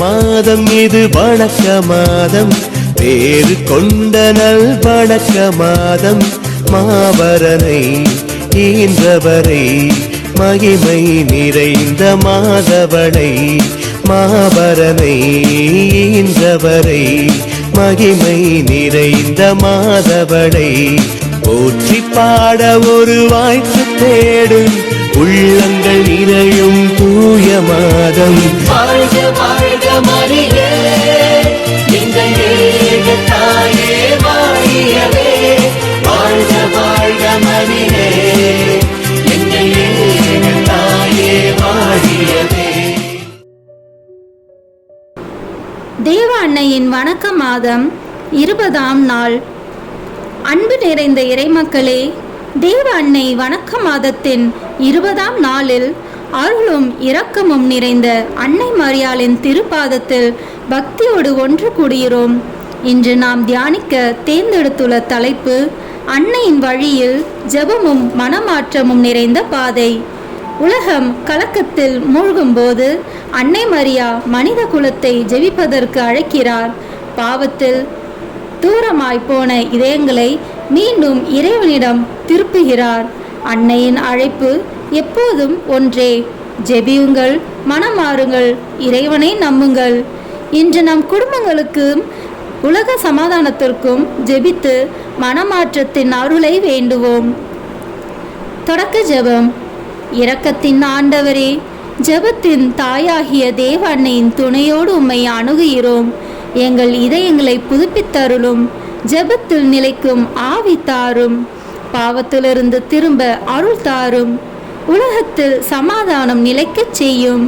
மாதம் இது வணக்க மாதம், பேரு கொண்ட நல் வணக்க மாதம். மாபரனை ஈன்றவரை மகிமை நிறைந்த மாதவனை, மாபரனை ஈன்றவரை மகிமை நிறைந்த மாதவனை போற்றி பாட ஒரு வாய்ப்பு தேடும் உள்ளங்கள் நிறையும் தூய மாதம். வாழ்க வாழ்க மரியே எங்கள் ஏக தாயே வாழியவே, வாழ்க வாழ்க மரியே எங்கள் ஏக தாயே வாழியவே. தேவ அன்னையின் வணக்க மாதம் 20ஆம் நாள். அன்பு நிறைந்த இறைமக்களே, தேவ அன்னை வணக்க மாதத்தின் 20ஆம் நாளில் அருளும் இரக்கமும் நிறைந்த அன்னை மரியாளின் திருப்பாதத்தில் பக்தியோடு ஒன்று கூடுகிறோம். இன்று நாம் தியானிக்க தேர்ந்தெடுத்துள்ள தலைப்பு அன்னையின் வழியில் ஜெபமும் மனமாற்றமும் நிறைந்த பாதை. உலகம் கலக்கத்தில் மூழ்கும்போது அன்னை மரியா மனித குலத்தை ஜெபிப்பதற்கு அழைக்கிறார். பாவத்தில் தூரமாய் போன இதயங்களை மீண்டும் இறைவனிடம் திருப்புகிறார். அன்னையின் அழைப்பு எப்போதும் ஒன்றே, ஜெபியுங்கள், மனமாறுங்கள், இறைவனை நம்புங்கள். இன்று நம் குடும்பங்களுக்கும் உலக சமாதானத்திற்கும் ஜெபித்து மனமாற்றத்தின் அருளை வேண்டுவோம். தொடக்க ஜெபம். இரக்கத்தின் ஆண்டவரே, ஜெபத்தின் தாயாகிய தேவ அன்னையின் துணையோடு உம்மை அணுகுகிறோம். எங்கள் இதயங்களை புதுப்பித்தருளும், ஜெபத்தில் நிலைக்கும் ஆவி தாரும், பாவத்திலிருந்து திரும்ப அருள் தாரும், உலகத்தில் சமாதானம் நிலைக்கச் செய்யும்.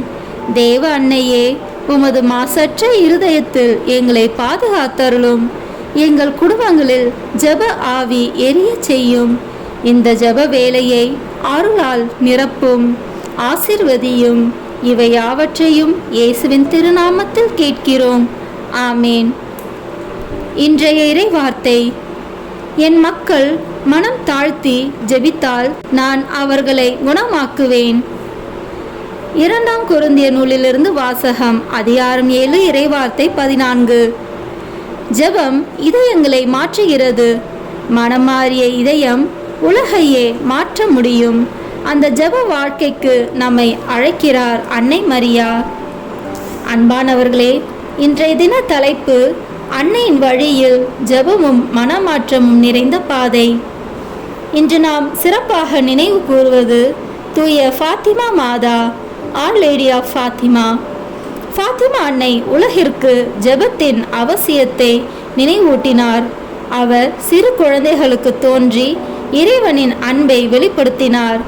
தேவ அன்னையே, உமது மாசற்ற இருதயத்தில் எங்களை பாதுகாத்தருளும், எங்கள் குடும்பங்களில் ஜெப ஆவி எரிய செய்யும். இந்த ஜெப வேலையை அருளால் நிரப்பும், ஆசிர்வதியும். இவை யாவற்றையும் இயேசுவின் திருநாமத்தில் கேட்கிறோம். ஆமேன். இன்றைய இறை வார்த்தை. என் மக்கள் மனம் தாழ்த்தி ஜெபித்தால் நான் அவர்களை குணமாக்குவேன். 2 கொரிந்தியர் நூலிலிருந்து வாசகம். அதிகாரம் 7 இறைவார்த்தை 14. ஜெபம் இதயங்களை மாற்றுகிறது. மனம் மாறிய இதயம் உலகையே மாற்ற முடியும். அந்த ஜெப வாழ்க்கைக்கு நம்மை அழைக்கிறார் அன்னை மரியா. அன்பானவர்களே, இன்றைய தின தலைப்பு அன்னையின் வழியில் ஜெபமும் மனமாற்றமும் நிறைந்த பாதை. இன்று நாம் சிறப்பாக நினைவு கூறுவது தூய ஃபாத்திமா மாதா, our lady of Fatima. Fatima அன்னை உலகிற்கு ஜெபத்தின் அவசியத்தை நினைவூட்டினார். அவர் சிறு குழந்தைகளுக்கு தோன்றி இறைவனின் அன்பை வெளிப்படுத்தினார்.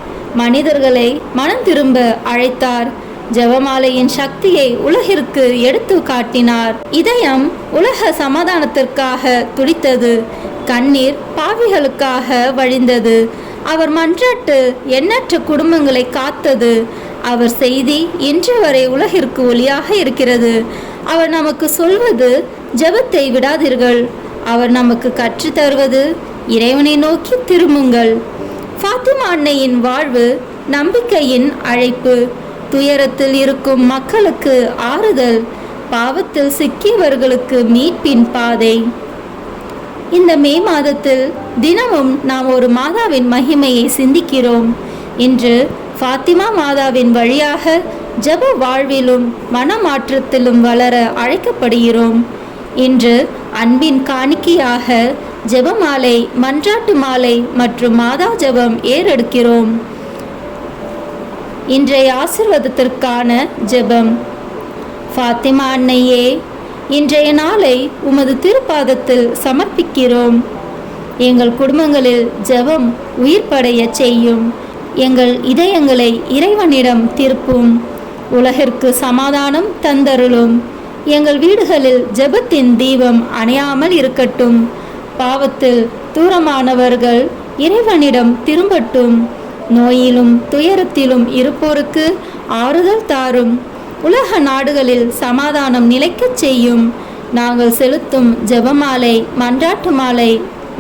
மனிதர்களை மனம் திரும்ப அழைத்தார். ஜெபமாலையின் சக்தியை உலகிற்கு எடுத்து காட்டினார். இதயம் உலக சமாதானத்திற்காக துடித்தது. கண்ணீர் பாவிகளுக்காக வழிந்தது. அவர் மன்றாட்டு எண்ணற்ற குடும்பங்களை காத்தது. அவர் செய்தி இன்று வரை உலகிற்கு ஒளியாக இருக்கிறது. அவர் நமக்கு சொல்வது ஜெபத்தை விடாதீர்கள். அவர் நமக்கு கற்றுத் தருவது இறைவனை நோக்கி திரும்புங்கள். ஃபாத்திமா அன்னையின் வாழ்வு நம்பிக்கையின் அழைப்பு. துயரத்தில் இருக்கும் மக்களுக்கு ஆறுதல், பாவத்தில் சிக்கியவர்களுக்கு மீட்பின் பாதை. இந்த மே மாதத்தில் தினமும் நாம் ஒரு மாதாவின் மகிமையை சிந்திக்கிறோம். இன்று ஃபாத்திமா மாதாவின் வழியாக ஜெப வாழ்விலும் மனமாற்றத்திலும் வளர அழைக்கப்படுகிறோம். இன்று அன்பின் காணிக்கையாக ஜெபமாலை, மன்றாட்டு மாலை மற்றும் மாதா ஜெபம் ஏறெடுக்கிறோம். இன்றைய ஆசீர்வாதத்திற்கான ஜெபம். ஃபாத்திமா அன்னையே, இன்றைய நாளை உமது திருப்பாதத்தில் சமர்ப்பிக்கிறோம். எங்கள் குடும்பங்களில் ஜெபம் உயிர்ப்படைய செய்யும். எங்கள் இதயங்களை இறைவனிடம் திருப்பும். உலகிற்கு சமாதானம் தந்தருளும். எங்கள் வீடுகளில் ஜெபத்தின் தீபம் அணையாமல் இருக்கட்டும். பாவத்தில் தூரமானவர்கள் இறைவனிடம் திரும்பட்டும். நோயிலும் துயரத்திலும் இருப்போருக்கு ஆறுதல் தாரும். உலக நாடுகளில் சமாதானம் நிலைக்கச் செய்யும். நாங்கள் செலுத்தும் ஜெபமாலை, மன்றாட்டு மாலை,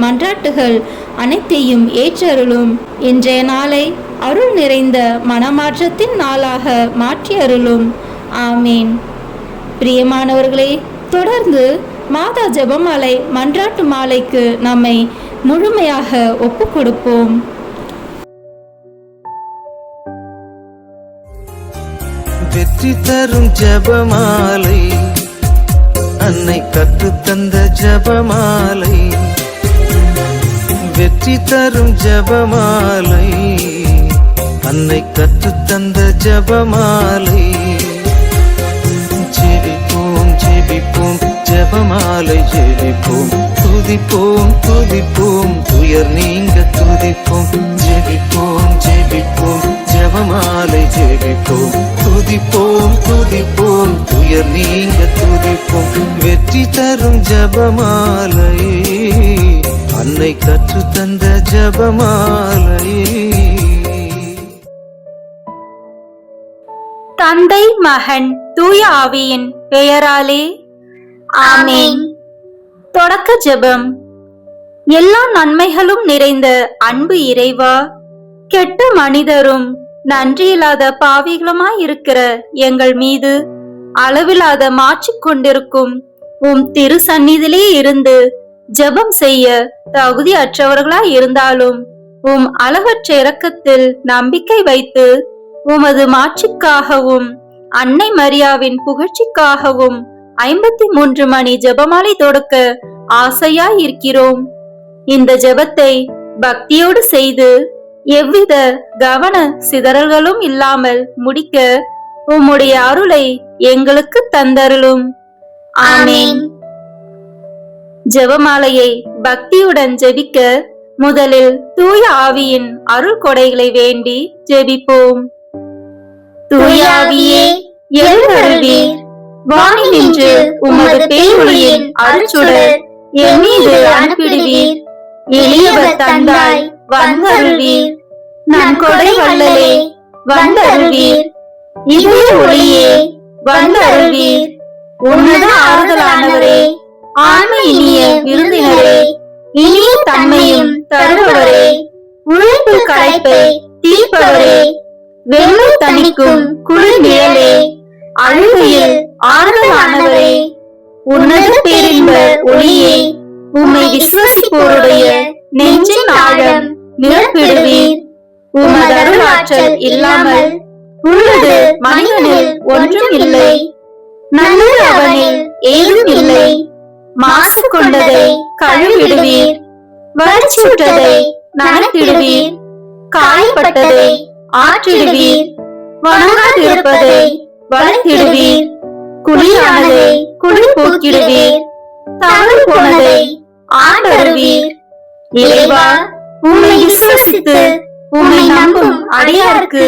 மன்றாட்டுகள் அனைத்தையும் ஏற்றருளும். இன்றைய நாளை அருள் நிறைந்த மனமாற்றத்தின் நாளாக மாற்றி அருளும். ஆமேன். பிரியமானவர்களே, தொடர்ந்து மாதா ஜெபமாலை மன்றாட்டு மாலைக்கு நம்மை முழுமையாக ஒப்பு கொடுப்போம். வெற்றி தரும் ஜெபமாலை, அன்னை கற்றுத்தந்த ஜெபமாலை. வெற்றி தரும் ஜெபமாலை, அன்னை கற்றுத்தந்த ஜெபமாலை. ஜெபிப்போம் ஜெபிப்போம் ஜெபமாலை ஜெபிப்போம், துதிப்போம் துதிப்போம் துயர் நீங்க துதிப்போம். ஜெபிப்போம் ஜெபிப்போம் ஜெபமாலை ஜெபிப்போம், துதிப்போம் துதிப்போம் துயர் நீங்க துதிப்போம். வெற்றி தரும் ஜெபமாலை, அன்னை கற்றுத்தந்த ஜெபமாலை. தந்தை மகன் தூய ஆவியின் பெயராலே ஆமென். தொடக்க ஜெபம். எல்லா நன்மைகளும் நிறைந்த அன்பு இறைவா, கெட்ட மனிதரும் நன்றியில்லாத பாவிகளுமாயிருக்கிற எங்கள் மீது அளவில்லாத மாற்றிக் கொண்டிருக்கும் உம் திரு சந்நிதியிலே இருந்து ஜெபம் செய்ய தகுதியற்றவர்களாய் இருந்தாலும் உம் அளவற்ற இரக்கத்தில் நம்பிக்கை வைத்து உமது மாட்சிக்காகவும் அன்னை மரியாவின் புகழ்ச்சிக்காகவும் 53 மணி ஜெபமாலை தொடுக்க ஆசையாய் இருக்கிறோம். இந்த ஜெபத்தை பக்தியோடு செய்து எவ்வித கவன சிதறல்களும் இல்லாமல் முடிக்க உம்முடைய அருளை எங்களுக்கு தந்தருளும். ஆமென். ஜெபமாலையை பக்தியுடன் ஜெபிக்க முதலில் தூய ஆவியின் அருள் கொடைகளை வேண்டி ஜெபிப்போம். தூய ஆவியே, எழுந்தருள்வீர். வானில் நின்று உமது பேரொளியின் அருள்சுடர் என் மீது அனுப்பிடுவீர். எளியவர் தந்தாய் வந்தருள்வீர். நன்கொடை வள்ளலே வந்தருள்வீர். இதய ஒளியே வந்தருள்வீர். உன்னத ஆறுதலானவரே, ஆன்ம இனிய விருந்தினரே, இனிய தன்மையும் தருபவரே, உழைப்பு களைப்பை தீர்ப்பவரே, வெள்ளை தணிக்கும் குளிர் நிழலே, அழுகையில் ஆறுதலானவரே, உன்னத பேரின்ப ஒளியே, உம்மை விசுவசிப்போருடைய நெஞ்சின் ஆழம் நிரப்பிடுவீர். உமது அருளாற்றல் இல்லாமல் உள்ளது மனிதனில் ஒன்றும் இல்லை. நல்லது அவனில் ஏதும் இல்லை. மாசு கொண்டதை கழுவிடுவீர். வறட்சியுற்றதை நனைத்திடுவீர். காயப்பட்டதை ஆற்றிடுவீர். வணங்காதிருப்பதை வளர்த்திடுவீர். குளிரானதை குளிர் போக்கிடுவீர். தவறு போனதை ஆண்டருவீர். இறைவா, உம்மை விசுவசித்து உம்மை நம்பும் அடியாருக்கு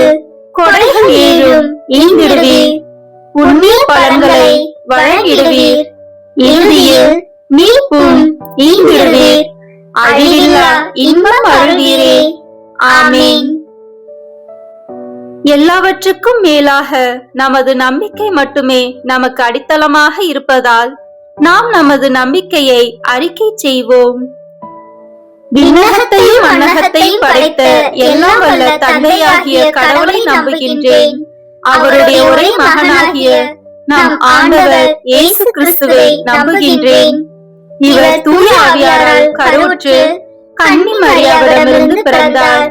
கொடைகள் ஏழும் ஈந்திடுவீர். உண்மை பலன்களை வழங்கிடுவீர். இறுதியில் மீட்பும் ஈந்திடுவீர். அழிவில்லா இன்பம் அருள்வீரே. ஆமென். எல்லாவற்றுக்கும் மேலாக நமது நம்பிக்கை மட்டுமே நமக்கு அடித்தளமாக இருப்பதால் நாம் நமது நம்பிக்கையை அறிக்கை செய்வோம். விண்ணகத்தையும் மண்ணகத்தையும் படைத்த எல்லாம் வல்ல தந்தையாகிய கடவுளை நம்புகின்றேன். அவருடைய ஒரே மகனாகிய நம் ஆண்டவர் இயேசு கிறிஸ்துவை நம்புகின்றேன். இவர் தூய ஆவியாரால் கருவுற்று கன்னி மரியாவிடமிருந்து பிறந்தார்.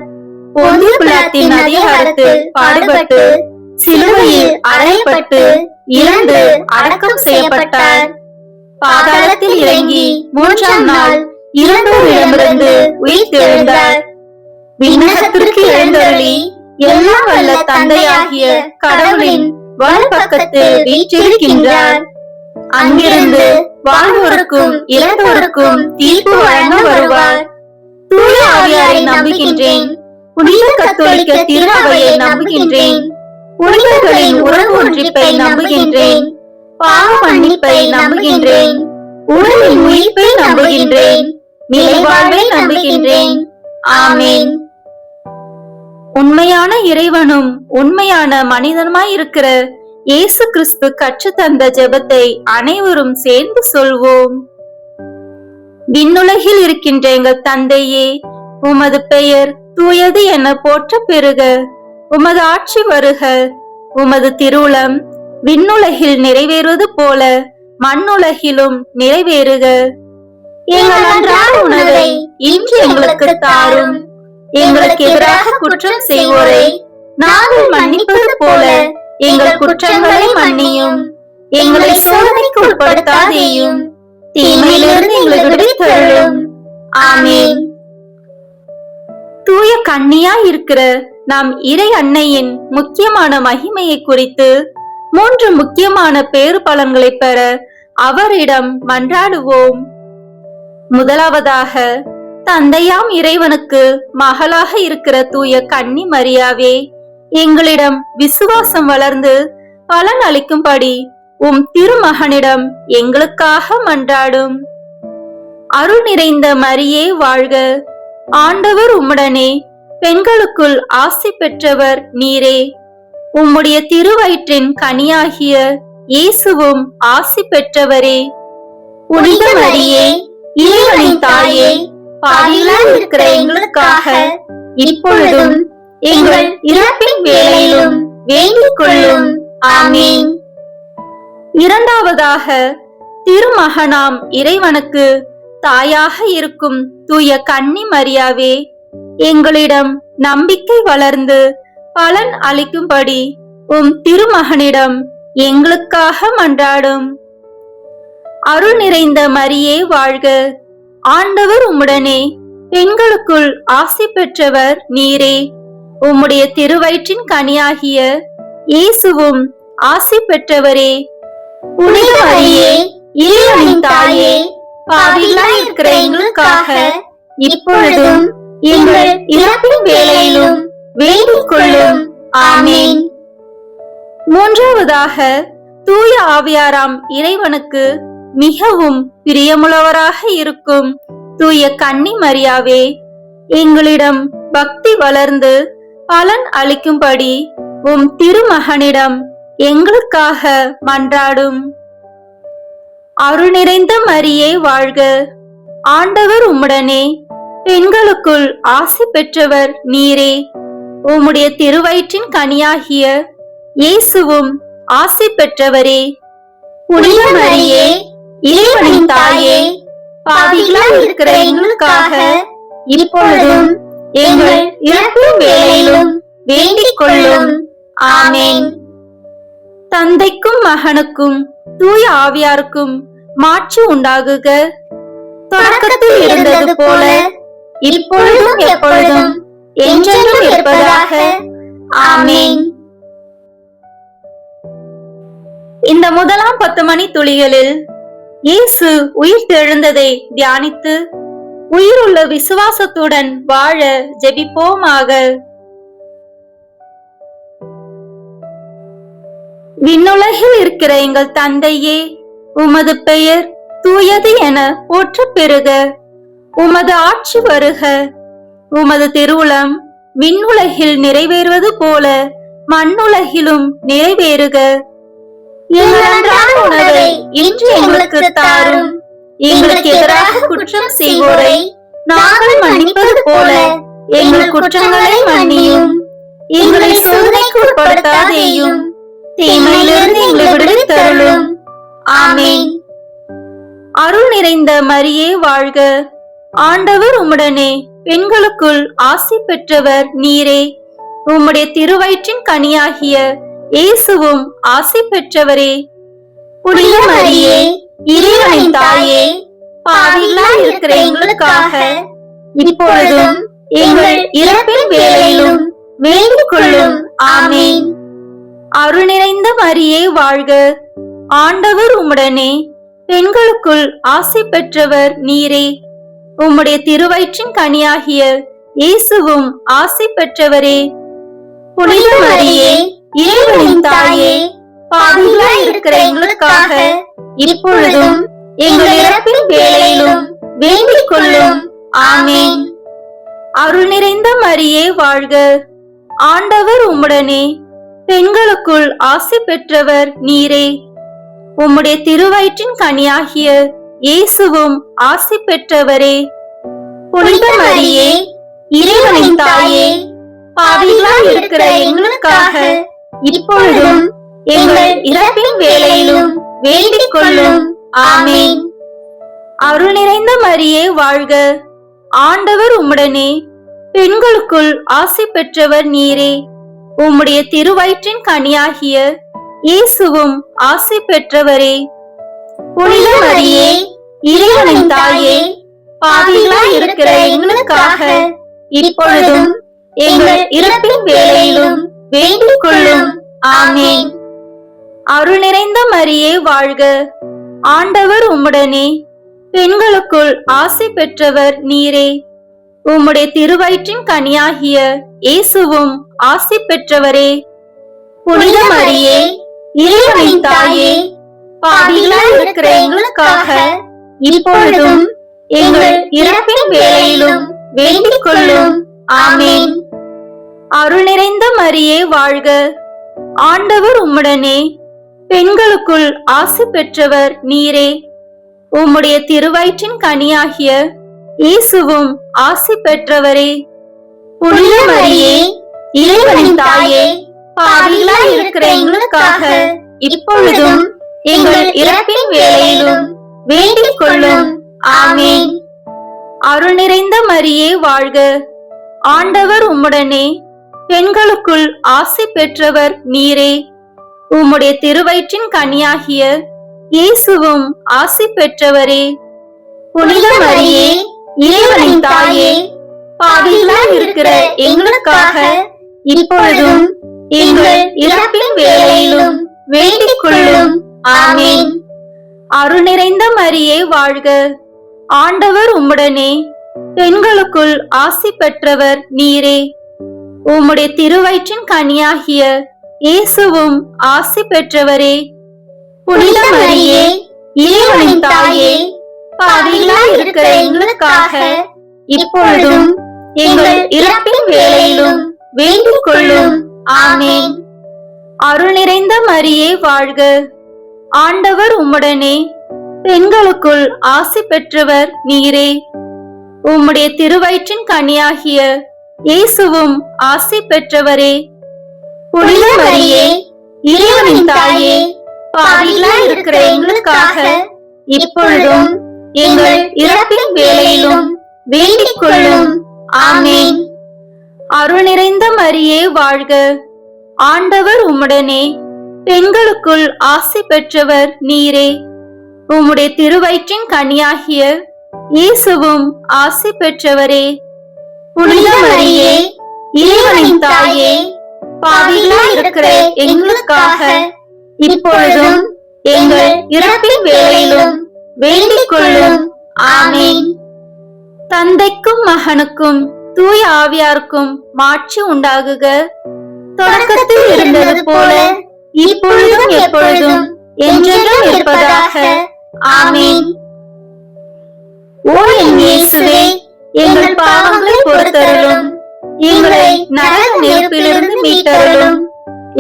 பொந்து பிலாத்தின் அதிகாரத்தில் பாடுபட்டு சிலுவையில் அறையப்பட்டு இறந்து அடக்கம் செய்யப்பட்டார். பாதாளத்தில் இறங்கி 3ஆம் நாள் இறந்தோரிடமிருந்து உயிர்த்தெழுந்தார். விண்ணகத்திற்கு எழுந்தருளி எல்லாம் வல்ல தந்தையாகிய கடவுளின் வலப்பக்கத்தில் வீற்றிருக்கின்றார். அங்கிருந்து வாழ்வோருக்கும் இறந்தோருக்கும் தீர்ப்பு வழங்க வருவார். தூய ஆவியாரை நம்புகின்றேன். புனித கத்தோலிக்க திருஅவையை நம்புகின்றேன். புனிதர்களின் உறவு ஒன்றிப்பை நம்புகின்றேன். பாவ மன்னிப்பை நம்புகின்றேன். உடலின் உயிர்ப்பை நம்புகின்றேன். நிலைவாழ்வை நம்புகின்றேன். ஆமென். உண்மையான இறைவனும் உண்மையான மனிதனுமாய் இருக்கிற இயேசு கிறிஸ்து கற்றுத்தந்த ஜெபத்தை அனைவரும் சேர்ந்து சொல்வோம். விண்ணுலகில் இருக்கின்ற எங்கள் தந்தையே, உமது பெயர் தூயது என போற்ற பெறுக. உமது ஆட்சி வருக. உமது திருவுளம் விண்ணுலகில் நிறைவேறுவது போல மண்ணுலகிலும் நிறைவேறுக. எங்கள் அன்றாட உணவை இன்று எங்களுக்கு தாரும். எங்களுக்கு எதிராக குற்றம் செய்வோரை நாங்கள் மன்னிப்பது போல எங்கள் குற்றங்களை மன்னியும். எங்களை சோதனைக்கு உட்படுத்தாதேயும், தீமையிலிருந்து எங்களை விடுவித்தருளும். ஆமென். தூய கன்னியாய் இருக்கிற நாம் இறை அன்னையின் முக்கியமான மகிமையை குறித்து 3 முக்கியமான பேறு பலன்களை பெற அவரிடம் மன்றாடுவோம். முதலாவதாக, தந்தையாம் இறைவனுக்கு மகளாக இருக்கிற தூய கன்னி மரியாவே, எங்களிடம் விசுவாசம் வளர்ந்து பலன் அளிக்கும்படி உம் திருமகனிடம் எங்களுக்காக மன்றாடும். அருள் நிறைந்த மரியே வாழ்க, ஆண்டவர் உம்முடனே, பெண்களுக்குள் ஆசி பெற்றவர் நீரே. உம்முடைய திருவயிற்றின் கனியாகிய இயேசுவும் ஆசி பெற்றவரே. புனித மரியே, இறைவனின் தாயே, பாவிகளாய் இருக்கிற எங்களுக்காக இப்பொழுதும் எங்கள் இறப்பின் வேளையிலும் வேண்டிக் கொள்ளும். ஆமென். இரண்டாவதாக, திருமகனாம் இறைவனுக்கு தாயாக இருக்கும் தூய கன்னி மரியாவே, எங்களிடம் நம்பிக்கை வளர்ந்து பலன் அளிக்கும்படி உம் திருமகனிடம் எங்களுக்காக மன்றாடும். அருள் நிறைந்த மரியே வாழ்க, ஆண்டவர் உம்முடனே, பெண்களுக்குள் ஆசி பெற்றவர் நீரே. உம்முடைய திருவயிற்றின் கனியாகிய இயேசுவும் ஆசி பெற்றவரே. புனித மரியே, இறைவனின் தாயே, பாவிகளாய் இருக்கிற எங்களுக்காக இப்பொழுதும் எங்கள் இறப்பின் வேளையிலும் வேண்டிக் கொள்ளும். ஆமென். மூன்றாவதாக, தூய ஆவியாராம் இறைவனுக்கு மிகவும் பிரியமுள்ளவராக இருக்கும் தூய கன்னி மரியாவே, எங்களிடம் பக்தி வளர்ந்து பலன் அளிக்கும்படி உம் திருமகனிடம் எங்களுக்காக மன்றாடும். அருள் நிறைந்த மரியே வாழ்க, ஆண்டவர் உம்முடனே, பெண்களுக்குள் ஆசி பெற்றவர் நீரே. உம்முடைய திருவயிற்றின் கனியாகிய இயேசுவும் ஆசி பெற்றவரே. புனித மரியே, இறைவனின் தாயே, பாவிகளாய் இருக்கிற எங்களுக்காக இப்பொழுதும் எங்கள் இறப்பின் வேளையிலும் வேண்டிக் கொள்ளும். ஆமென். தந்தைக்கும் மகனுக்கும் தூய ஆவியாருக்கும் மாட்சி உண்டாகுக. தொடக்கத்தில் இருந்தது போல இப்பொழுதும் எப்பொழுதும் என்றென்றும் இருப்பதாக. ஆமென். இந்த முதலாம் 10 மணி துளிகளில் இயேசு உயிர் தெழுந்ததை தியானித்து உயிருள்ள விசுவாசத்துடன் வாழ ஜெபிப்போமாக. விண்ணுலகில் இருக்கிற எங்கள் தந்தையே, உமது பெயர் தூயது என போற்றப் பெறுக. உமது ஆட்சி வருக. உமது திருவுளம் விண்ணுலகில் நிறைவேறுவது போல மண்ணுலகிலும் நிறைவேறுக. எங்கள் அன்றாட உணவை இன்று எங்களுக்கு தாரும். எங்களுக்கு எதிராக குற்றம் செய்வோரை நாங்கள் மன்னிப்பது போல எங்கள் குற்றங்களை மன்னியும். எங்களை சோதனைக்கு உட்படுத்தாதேயும், தீமையிலிருந்து எங்களை விடுவித்தருளும். ஆமென். அருள் நிறைந்த மரியே வாழ்க, ஆண்டவர் உம்முடனே, பெண்களுக்குள் ஆசி பெற்றவர் நீரே. உம்முடைய திருவயிற்றின் கனியாகிய இயேசுவும் ஆசி பெற்றவரே. புனித மரியே, இறைவனின் தாயே, பாவிகளாய் இருக்கிற எங்களுக்காக இப்பொழுதும் எங்கள் இறப்பின் வேளையிலும் வேண்டிக் கொள்ளும். ஆமென். அருள் நிறைந்த மரியே வாழ்க, ஆண்டவர் உம்முடனே, பெண்களுக்குள் ஆசி பெற்றவர் நீரே. உம்முடைய திருவயிற்றின் கனியாகிய இயேசுவும் ஆசி பெற்றவரே. புனித மரியே, இறைவனின் தாயே, பாவிகளாய் இருக்கிற எங்களுக்காக இப்பொழுதும் எங்கள் இறப்பின் வேளையிலும் வேண்டிக் கொள்ளும். ஆமென். அருள் நிறைந்த மரியே வாழ்க, ஆண்டவர் உம்முடனே, பெண்களுக்குள் ஆசி பெற்றவர் நீரே. உம்முடைய திருவயிற்றின் கனியாகிய இயேசுவும் ஆசி பெற்றவரே. புனித மரியே, இறைவனின் தாயே, பாவிகளாய் இருக்கிற எங்களுக்காக இப்பொழுதும் எங்கள் இறப்பின் வேளையிலும் வேண்டிக் கொள்ளும். ஆமென். அருள் நிறைந்த மரியே வாழ்க, ஆண்டவர் உம்முடனே, பெண்களுக்குள் ஆசி பெற்றவர் நீரே. உம்முடைய திருவயிற்றின் கனியாகிய இயேசுவும் ஆசி பெற்றவரே. புனித மரியே, இறைவனின் தாயே, பாவிகளாய் இருக்கிற எங்களுக்காக இப்பொழுதும் எங்கள் இறப்பின் வேளையிலும் வேண்டிக் கொள்ளும். ஆமென். அருள் நிறைந்த மரியே வாழ்க, ஆண்டவர் உம்முடனே, பெண்களுக்குள் ஆசி பெற்றவர் நீரே. உம்முடைய திருவயிற்றின் கனியாகிய இயேசுவும் ஆசி பெற்றவரே. புனித மரியே, இறைவனின் தாயே, பாவிகளாய் இருக்கிற எங்களுக்காக இப்பொழுதும் எங்கள் இறப்பின் வேளையிலும் வேண்டிக் கொள்ளும். ஆமென். அருள் நிறைந்த மரியே வாழ்க, ஆண்டவர் உம்முடனே, பெண்களுக்குள் ஆசி பெற்றவர் நீரே. உம்முடைய திருவயிற்றின் கனியாகிய இயேசுவும் ஆசி பெற்றவரே. புனித மரியே, இறைவனின் தாயே, பாவிகளாய் இருக்கிற எங்களுக்காக இப்பொழுதும் எங்கள் இறப்பின் வேளையிலும் வேண்டிக் கொள்ளும். ஆமென். அருள் நிறைந்த மரியே வாழ்க, ஆண்டவர் உம்முடனே, பெண்களுக்குள் ஆசி பெற்றவர் நீரே. உம்முடைய திருவயிற்றின் கனியாகிய இயேசுவும் ஆசி பெற்றவரே. புனித மரியே, இறைவனின் தாயே, பாவிகளாய் இருக்கிற எங்களுக்காக இப்பொழுதும் எங்கள் இறப்பின் வேளையிலும் வேண்டிக் கொள்ளும். ஆமென். அருள் நிறைந்த மரியே வாழ்க, ஆண்டவர் உம்முடனே, பெண்களுக்குள் ஆசி பெற்றவர் நீரே. உம்முடைய திருவயிற்றின் கனியாகிய இயேசுவும் ஆசி பெற்றவரே. புனித மரியே, இறைவனின் தாயே, பாவிகளாய் இருக்கிற எங்களுக்காக இப்பொழுதும் எங்கள் இறப்பின் வேளையிலும் வேண்டிக் கொள்ளும். ஆமென். அருள் நிறைந்த மரியே வாழ்க, ஆண்டவர் உம்முடனே, பெண்களுக்குள் ஆசி பெற்றவர் நீரே. உம்முடைய திருவயிற்றின் கனியாகிய இயேசுவும் ஆசி பெற்றவரே. புனித மரியே, இறைவனின் தாயே, பாவிகளாய் இருக்கிற எங்களுக்காக இப்பொழுதும் எங்கள் இறப்பின் வேளையிலும் வேண்டிக் கொள்ளும். ஆமென். அருள் நிறைந்த மரியே வாழ்க, ஆண்டவர் உம்முடனே, பெண்களுக்குள் ஆசி பெற்றவர் நீரே. உம்முடைய திருவயிற்றின் கனியாகிய இயேசுவும் ஆசி பெற்றவரே. புனித மரியே, இறைவனின் தாயே, பாவிகளாய் இருக்கிற எங்களுக்காக இப்பொழுதும் எங்கள் இறப்பின் வேளையிலும் வேண்டிக் கொள்ளும். ஆமென். தந்தைக்கும் மகனுக்கும் தூய ஆவியாருக்கும் மாட்சி உண்டாகுக. தொடக்கத்தில் இருந்தது போல இப்பொழுதும் எப்பொழுதும் என்றென்றும் இருப்பதாக. ஆமென். ஓ என் இயேசுவே, எங்கள் பாவங்களை பொறுத்தருளும், எங்களை நரக நெருப்பிலிருந்து மீட்டருளும்,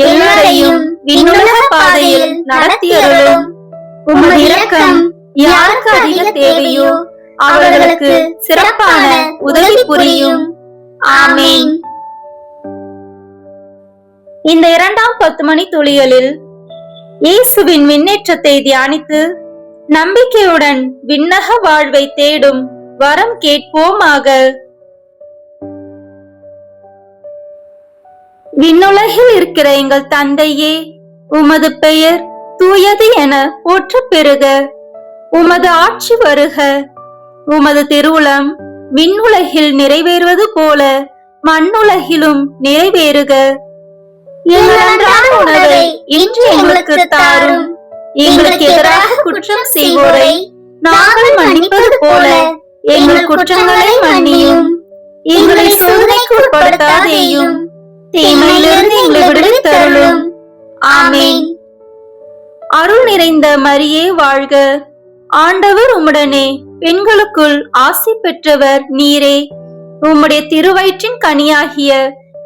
எல்லாரையும் விண்ணுலக பாதையில் நடத்தியருளும். உமது இரக்கம் யாருக்கு அதிக தேவையோ அவர்களுக்கு சிறப்பான உதவி புரியும். ஆமென். இந்த 2ஆம் 10 மணி துளிகளில் இயேசுவின் விண்ணேற்றத்தை தியானித்து நம்பிக்கையுடன் விண்ணக வாழ்வை தேடும் வரம் கேட்போமாக. விண்ணுலகில் இருக்கிற எங்கள் தந்தையே, உமது பெயர் தூயது என போற்றப் பெறுக. உமது ஆட்சி வருக. உமது திருவுளம் விண்ணுலகில் நிறைவேறுவது போல மண்ணுலகிலும் நிறைவேறுக. எங்கள் அன்றாட உணவை இன்று எங்களுக்கு தாரும். எங்களுக்கு எதிராக குற்றம் செய்வோரை நாங்கள் மன்னிப்பது போல எங்கள் குற்றங்களை மன்னியும். எங்களை சோதனைக்கு உட்படுத்தாதேயும், தீமையிலிருந்து எங்களை விடுவித்தருளும். ஆமென். அருள் நிறைந்த மரியே வாழ்க, ஆண்டவர் உம்முடனே, பெண்களுக்குள் ஆசி பெற்றவர் நீரே. உம்முடைய திருவயிற்றின் கனியாகிய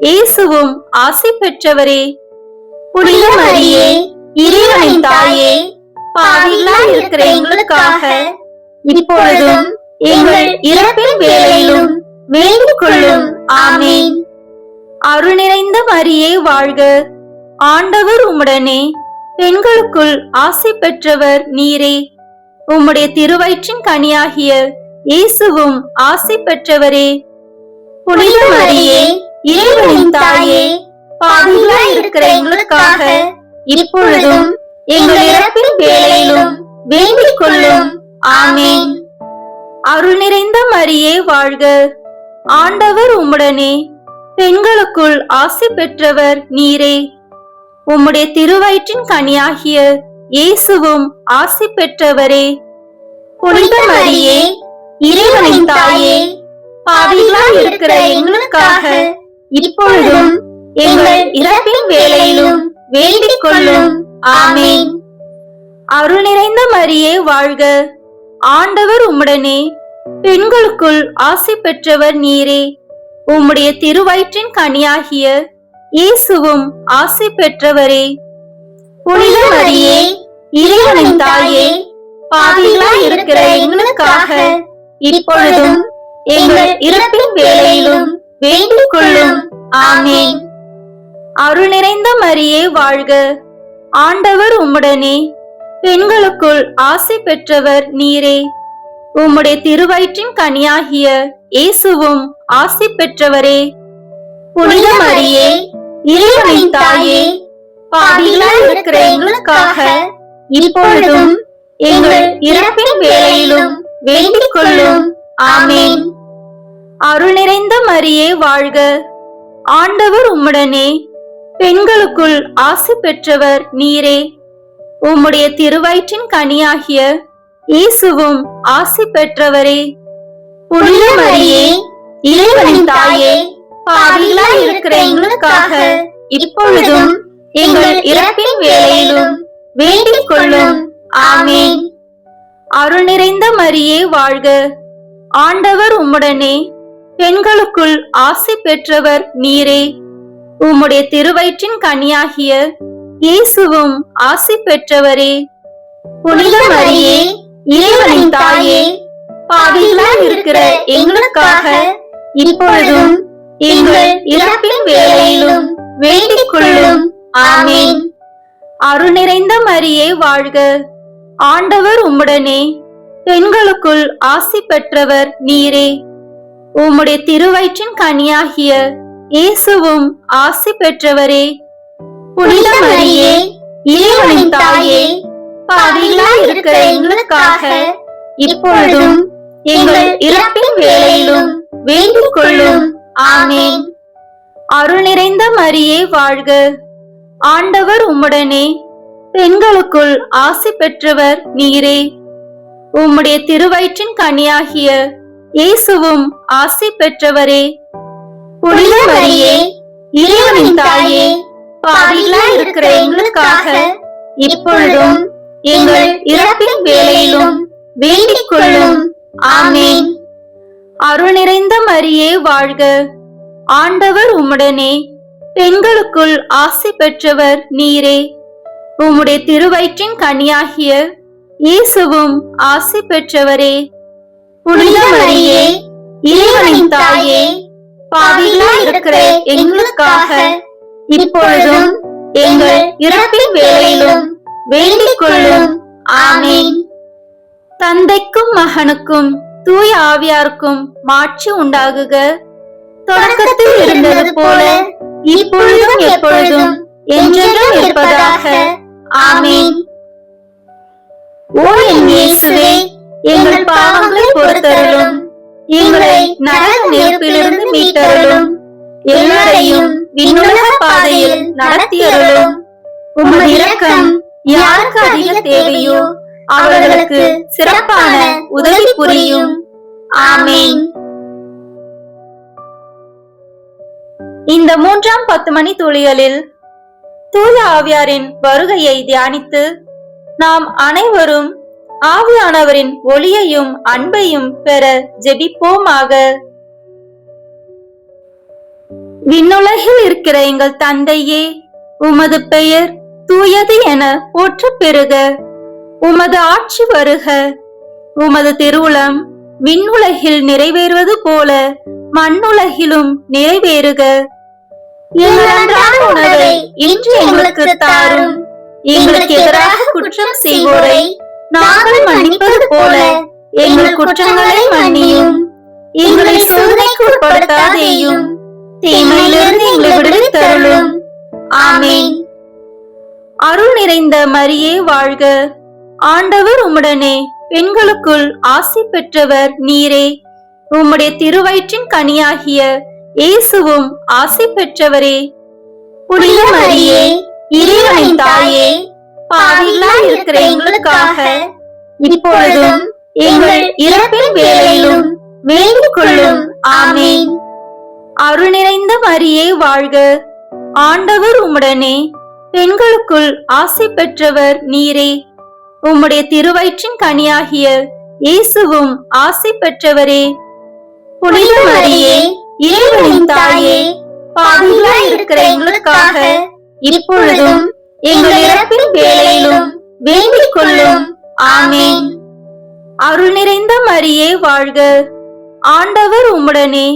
இயேசுவும் ஆசி பெற்றவரே. புனித மரியே, இறைவனின் தாயே, பாவிகளாய் இருக்கிற எங்களுக்காக இப்பொழுதும் எங்கள் இறப்பின் வேளையிலும் வேண்டிக் கொள்ளும். ஆமென். அருள் நிறைந்த மரியே வாழ்க, ஆண்டவர் உம்முடனே, பெண்களுக்குள் ஆசி பெற்றவர் நீரே. உம்முடைய திருவயிற்றின் கனியாகிய இயேசுவும் ஆசி பெற்றவரே. புனித மரியே, இறைவனின் தாயே, பாவிகளாய் இருக்கிற எங்களுக்காக இப்பொழுதும் எங்கள் இறப்பின் வேளையிலும் வேண்டிக் கொள்ளும். ஆமென். அருள் நிறைந்த மரியே வாழ்க. ஆண்டவர் உம்முடனே. பெண்களுக்குள் ஆசி பெற்றவர் நீரே. உம்முடைய திருவயிற்றின் கனியாகிய இயேசுவும் ஆசி பெற்றவரே. புனித மரியே, இறைவனின் தாயே, பாவிகளாய் இருக்கிற எங்களுக்காக இப்பொழுதும் எங்கள் இறப்பின் வேளையிலும் வேண்டிக் கொள்ளும். ஆமென். அருள் நிறைந்த மரியே வாழ்க. ஆண்டவர் உம்முடனே. பெண்களுக்குள் ஆசி பெற்றவர் நீரே. உம்முடைய திருவயிற்றின் கனியாகிய இயேசுவும் ஆசி பெற்றவரே. புனித மரியே, இறைவனின் தாயே, பாவிகளாய் இருக்கிற எங்களுக்காக இப்பொழுதும் எங்கள் இறப்பின் வேளையிலும் வேண்டிக் கொள்ளும். ஆமென். அருள் நிறைந்த மரியே வாழ்க. ஆண்டவர் உம்முடனே. பெண்களுக்குள் ஆசி பெற்றவர் நீரே. உம்முடைய திருவயிற்றின் கனியாகிய இயேசுவும் ஆசி பெற்றவரே. புனித மரியே, இறைவனின் தாயே, பாவிகளாய் இருக்கிற எங்களுக்காக இப்பொழுதும் எங்கள் இறப்பின் வேளையிலும் வேண்டிக் கொள்ளும். ஆமென். அருள் நிறைந்த மரியே வாழ்க. ஆண்டவர் உம்முடனே. பெண்களுக்குள் ஆசி பெற்றவர் நீரே. உம்முடைய திருவயிற்றின் கனியாகிய இயேசுவும் ஆசி பெற்றவரே. புனித மரியே, இறைவனின் தாயே, பாவிகளாய் இருக்கிற எங்களுக்காக இப்பொழுதும் எங்கள் இறப்பின் வேளையிலும் வேண்டிக் கொள்ளும். ஆமென். அருள் நிறைந்த மரியே வாழ்க. ஆண்டவர் உம்முடனே. பெண்களுக்குள் ஆசி பெற்றவர் நீரே. உம்முடைய திருவயிற்றின் கனியாகிய இயேசுவும் ஆசி பெற்றவரே. புனித மரியே, இறைவனின் தாயே, பாவிகளாய் இருக்கிற எங்களுக்காக இப்பொழுதும் எங்கள் இறப்பின் வேளையிலும் வேண்டிக் கொள்ளும். ஆமென். அருள் நிறைந்த மரியே வாழ்க. ஆண்டவர் உம்முடனே. பெண்களுக்குள் ஆசி பெற்றவர் நீரே. உம்முடைய திருவயிற்றின் கனியாகிய இயேசுவும் ஆசி பெற்றவரே. புனித மரியே, இறைவனின் தாயே, பாவிகளாய் இருக்கிற எங்களுக்காக இப்பொழுதும் எங்கள் இறப்பின் வேளையிலும் வேண்டிக் கொள்ளும். ஆமென். அருள் நிறைந்த மரியே வாழ்க. ஆண்டவர் உம்முடனே. பெண்களுக்குள் ஆசி பெற்றவர் நீரே. உம்முடைய திருவயிற்றின் கனியாகிய இயேசுவும் ஆசி பெற்றவரே. புனித மரியே, இறைவனின் தாயே, பாவிகளாய் இருக்கிற எங்களுக்காக இப்பொழுதும் எங்கள் இறப்பின் வேளையிலும் வேண்டிக் கொள்ளும். ஆமென். அருள் நிறைந்த மரியே வாழ்க. ஆண்டவர் உம்முடனே. பெண்களுக்குள் ஆசி பெற்றவர் நீரே. உம்முடைய திருவயிற்றின் கனியாகிய இயேசுவும் ஆசி பெற்றவரே. புனித மரியே, இறைவனின் தாயே, பாவிகளாய் இருக்கிற எங்களுக்காக இப்பொழுதும் எங்கள் இறப்பின் வேளையிலும் வேண்டிக் கொள்ளும். ஆமென். தந்தைக்கும் மகனுக்கும் தூய ஆவியாருக்கும் மாட்சி உண்டாகுக. தொடக்கத்தில் இருந்தது போல இப்பொழுதும் எப்பொழுதும் என்றென்றும் இருப்பதாக. ஆமென். ஓ என் இயேசுவே, எங்கள் பாவங்களை பொறுத்தருளும். எங்களை நரக நெருப்பிலிருந்து மீட்டருளும். எல்லாரையும் விண்ணுலக பாதையில் நடத்தியருளும். உமது இரக்கம் யாருக்கு அதிக தேவையோ அவர்களுக்கு சிறப்பான உதவி புரியும். ஆமென். இந்த 3ஆம் 10 மணி துளிகளில் தூய ஆவியாரின் வருகையை தியானித்து நாம் அனைவரும் ஆவியானவரின் ஒளியையும் அன்பையும் பெற ஜெபிப்போமாக. விண்ணுலகில் இருக்கிற எங்கள் தந்தையே, உமது பெயர் தூயது என போற்றப் பெறுக. உமது ஆட்சி வருக. உமது திருவுளம் விண்ணுலகில் நிறைவேறுவது போல மண்ணுலகிலும் நிறைவேறுக. எங்கள் அன்றாட உணவை இன்று எங்களுக்கு தாரும். எங்களுக்கு எதிராக குற்றம் செய்வோரை நாங்கள் மன்னிப்பது போல எங்கள் குற்றங்களை மன்னியும். எங்களை சோதனைக்கு உட்படுத்தாதேயும், தீமையிலிருந்து எங்களை விடுவித்தருளும். ஆமென். அருள் நிறைந்த மரியே வாழ்க, ஆண்டவர் உம்முடனே, பெண்களுக்குள் ஆசி பெற்றவர் நீரே. உம்முடைய திருவயிற்றின் கனியாகிய இயேசுவும் ஆசி பெற்றவரே. புனித மரியே, இறைவனின் தாயே, பாவிகளாய் இருக்கிற எங்களுக்காக இப்பொழுதும் எங்கள் இறப்பின் வேளையிலும் வேண்டிக் கொள்ளும். ஆமென். அருள் நிறைந்த மரியே வாழ்க, ஆண்டவர் உம்முடனே, பெண்களுக்குள் ஆசி பெற்றவர் நீரே. உம்முடைய திருவயிற்றின் கனியாகிய இயேசுவும் ஆசி பெற்றவரே. புனித மரியே, இறைவனின் தாயே, பாவிகளாய் இருக்கிற எங்களுக்காக இப்பொழுதும் எங்கள் இறப்பின் வேளையிலும் வேண்டிக் கொள்ளும். ஆமென். அருள் நிறைந்த மரியே வாழ்க, ஆண்டவர் உம்முடனே,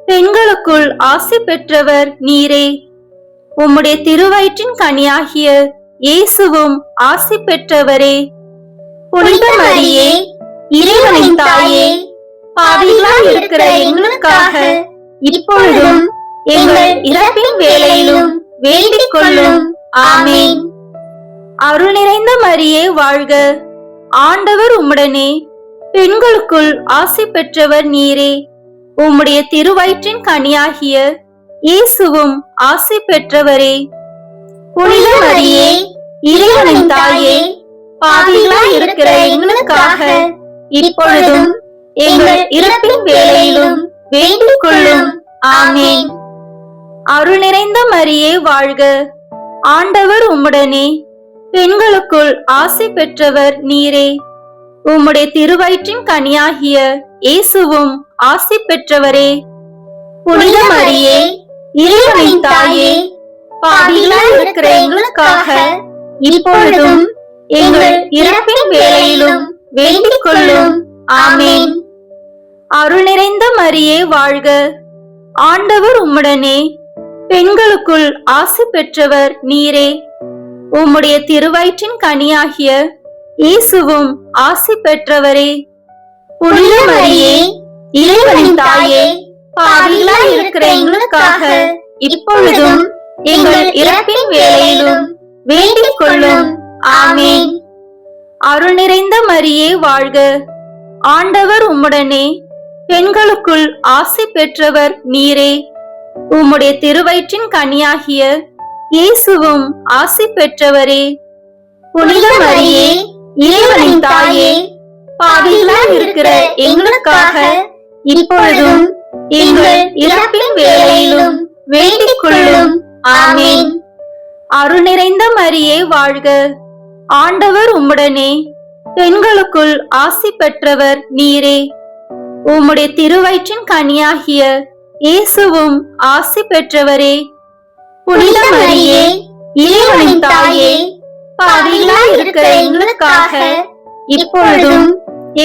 பெண்களுக்குள் ஆசி பெற்றவர் நீரே. உம்முடைய திருவயிற்றின் கனியாகிய இயேசுவும் ஆசி பெற்றவரே. புனித மரியே, இறைவனின் தாயே, பாவிகளாய் இருக்கிற எங்களுக்காக இப்பொழுதும் எங்கள் இறப்பின் வேளையிலும் வேண்டிக் கொள்ளும். ஆமென். அருள் நிறைந்த மரியே வாழ்க, ஆண்டவர் உம்முடனே, பெண்களுக்குள் ஆசி பெற்றவர் நீரே. உம்முடைய திருவயிற்றின் கனியாகிய இயேசுவும் ஆசி பெற்றவரே. புனித மரியே, இறைவனின் தாயே, பாவிகளாய் இருக்கிற எங்களுக்காக இப்பொழுதும் எங்கள் இறப்பின் வேளையிலும் வேண்டிக் கொள்ளும். ஆமென். அருள் நிறைந்த மரியே வாழ்க, ஆண்டவர் உம்முடனே, பெண்களுக்குள் ஆசி பெற்றவர் நீரே. உம்முடைய திருவயிற்றின் கனியாகிய இயேசுவும் ஆசி பெற்றவரே. புனித மரியே, இறைவனின் தாயே, பாவிகளாய் இருக்கிற எங்களுக்காக இப்பொழுதும் எங்கள் இறப்பின் வேளையிலும் வேண்டிக் கொள்ளும். ஆமென். அருள் நிறைந்த மரியே வாழ்க, ஆண்டவர் உம்முடனே, பெண்களுக்குள் ஆசி பெற்றவர் நீரே. உம்முடைய திருவயிற்றின் கனியாகிய இயேசுவும் ஆசி பெற்றவரே. புனித மரியே, இறைவனின் தாயே, பாவிகளாய் இருக்கிற எங்களுக்காக இப்பொழுதும் எங்கள் இறப்பின் வேளையிலும் வேண்டிக் கொள்ளும். ஆமென். அருள் நிறைந்த மரியே வாழ்க, ஆண்டவர் உம்முடனே, பெண்களுக்குள் ஆசி பெற்றவர் நீரே. உம்முடைய திருவயிற்றின் கனியாகிய இயேசுவும் ஆசி பெற்றவரே. புனித மரியே, இறைவனின் தாயே, பாவிகளாய் இருக்கிற எங்களுக்காக இப்பொழுதும் எங்கள் இறப்பின் வேளையிலும் வேண்டிக் கொள்ளும். ஆமென். அருள் நிறைந்த மரியே வாழ்க, ஆண்டவர் உம்முடனே, பெண்களுக்குள் ஆசி பெற்றவர் நீரே. உம்முடைய திருவயிற்றின் கனியாகிய இயேசுவும் ஆசி பெற்றவரே. புனித மரியே, இறைவனின் தாயே, பாவிகளாய் இருக்கிற எங்களுக்காக இப்பொழுதும்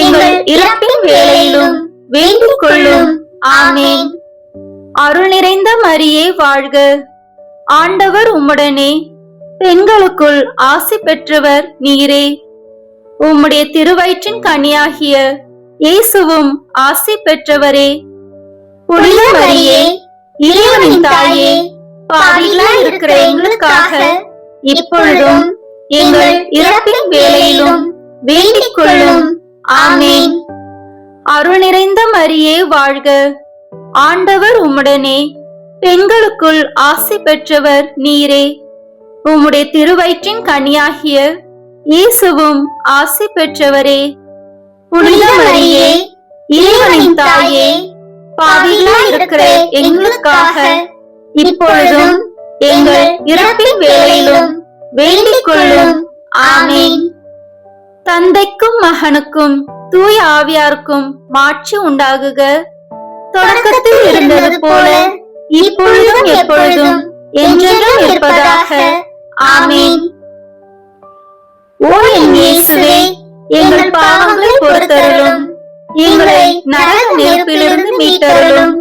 எங்கள் இறப்பின் வேளையிலும் வேண்டிக் கொள்ளும். ஆமென். அருள் நிறைந்த மரியே வாழ்க, ஆண்டவர் உம்முடனே, பெண்களுக்குள் ஆசி பெற்றவர் நீரே. உம்முடைய திருவயிற்றின் கனியாகிய இயேசுவும் ஆசி பெற்றவரே. புனித மரியே, இறைவனின் தாயே, பாவிகளாய் இருக்கிற எங்களுக்காக இப்பொழுதும் எங்கள் இறப்பின் வேளையிலும் வேண்டிக் கொள்ளும். ஆமென். அருள் நிறைந்த மரியே வாழ்க, ஆண்டவர் உம்முடனே, பெண்களுக்குள் ஆசி பெற்றவர் நீரே. உம்முடைய திருவயிற்றின் கனியாகிய இயேசுவும் ஆசி பெற்றவரே. புனித மரியே, இறைவனின் தாயே, பாவிகளாய் இருக்கிற எங்களுக்காக இப்பொழுதும் எங்கள் இறப்பின் வேளையிலும் வேண்டிக் கொள்ளும். ஆமென். தந்தைக்கும் மகனுக்கும் தூய ஆவியாருக்கும் மாட்சி உண்டாகுக. தொடக்கத்தில் இருந்தது போல இப்பொழுதும் எப்பொழுதும் என்றென்றும் இருப்பதாக. ஆமென். ஓ என் இயேசுவே, எங்கள் பாவங்களை பொறுத்தருளும், எங்களை நரக நெருப்பிலிருந்து மீட்டருளும்,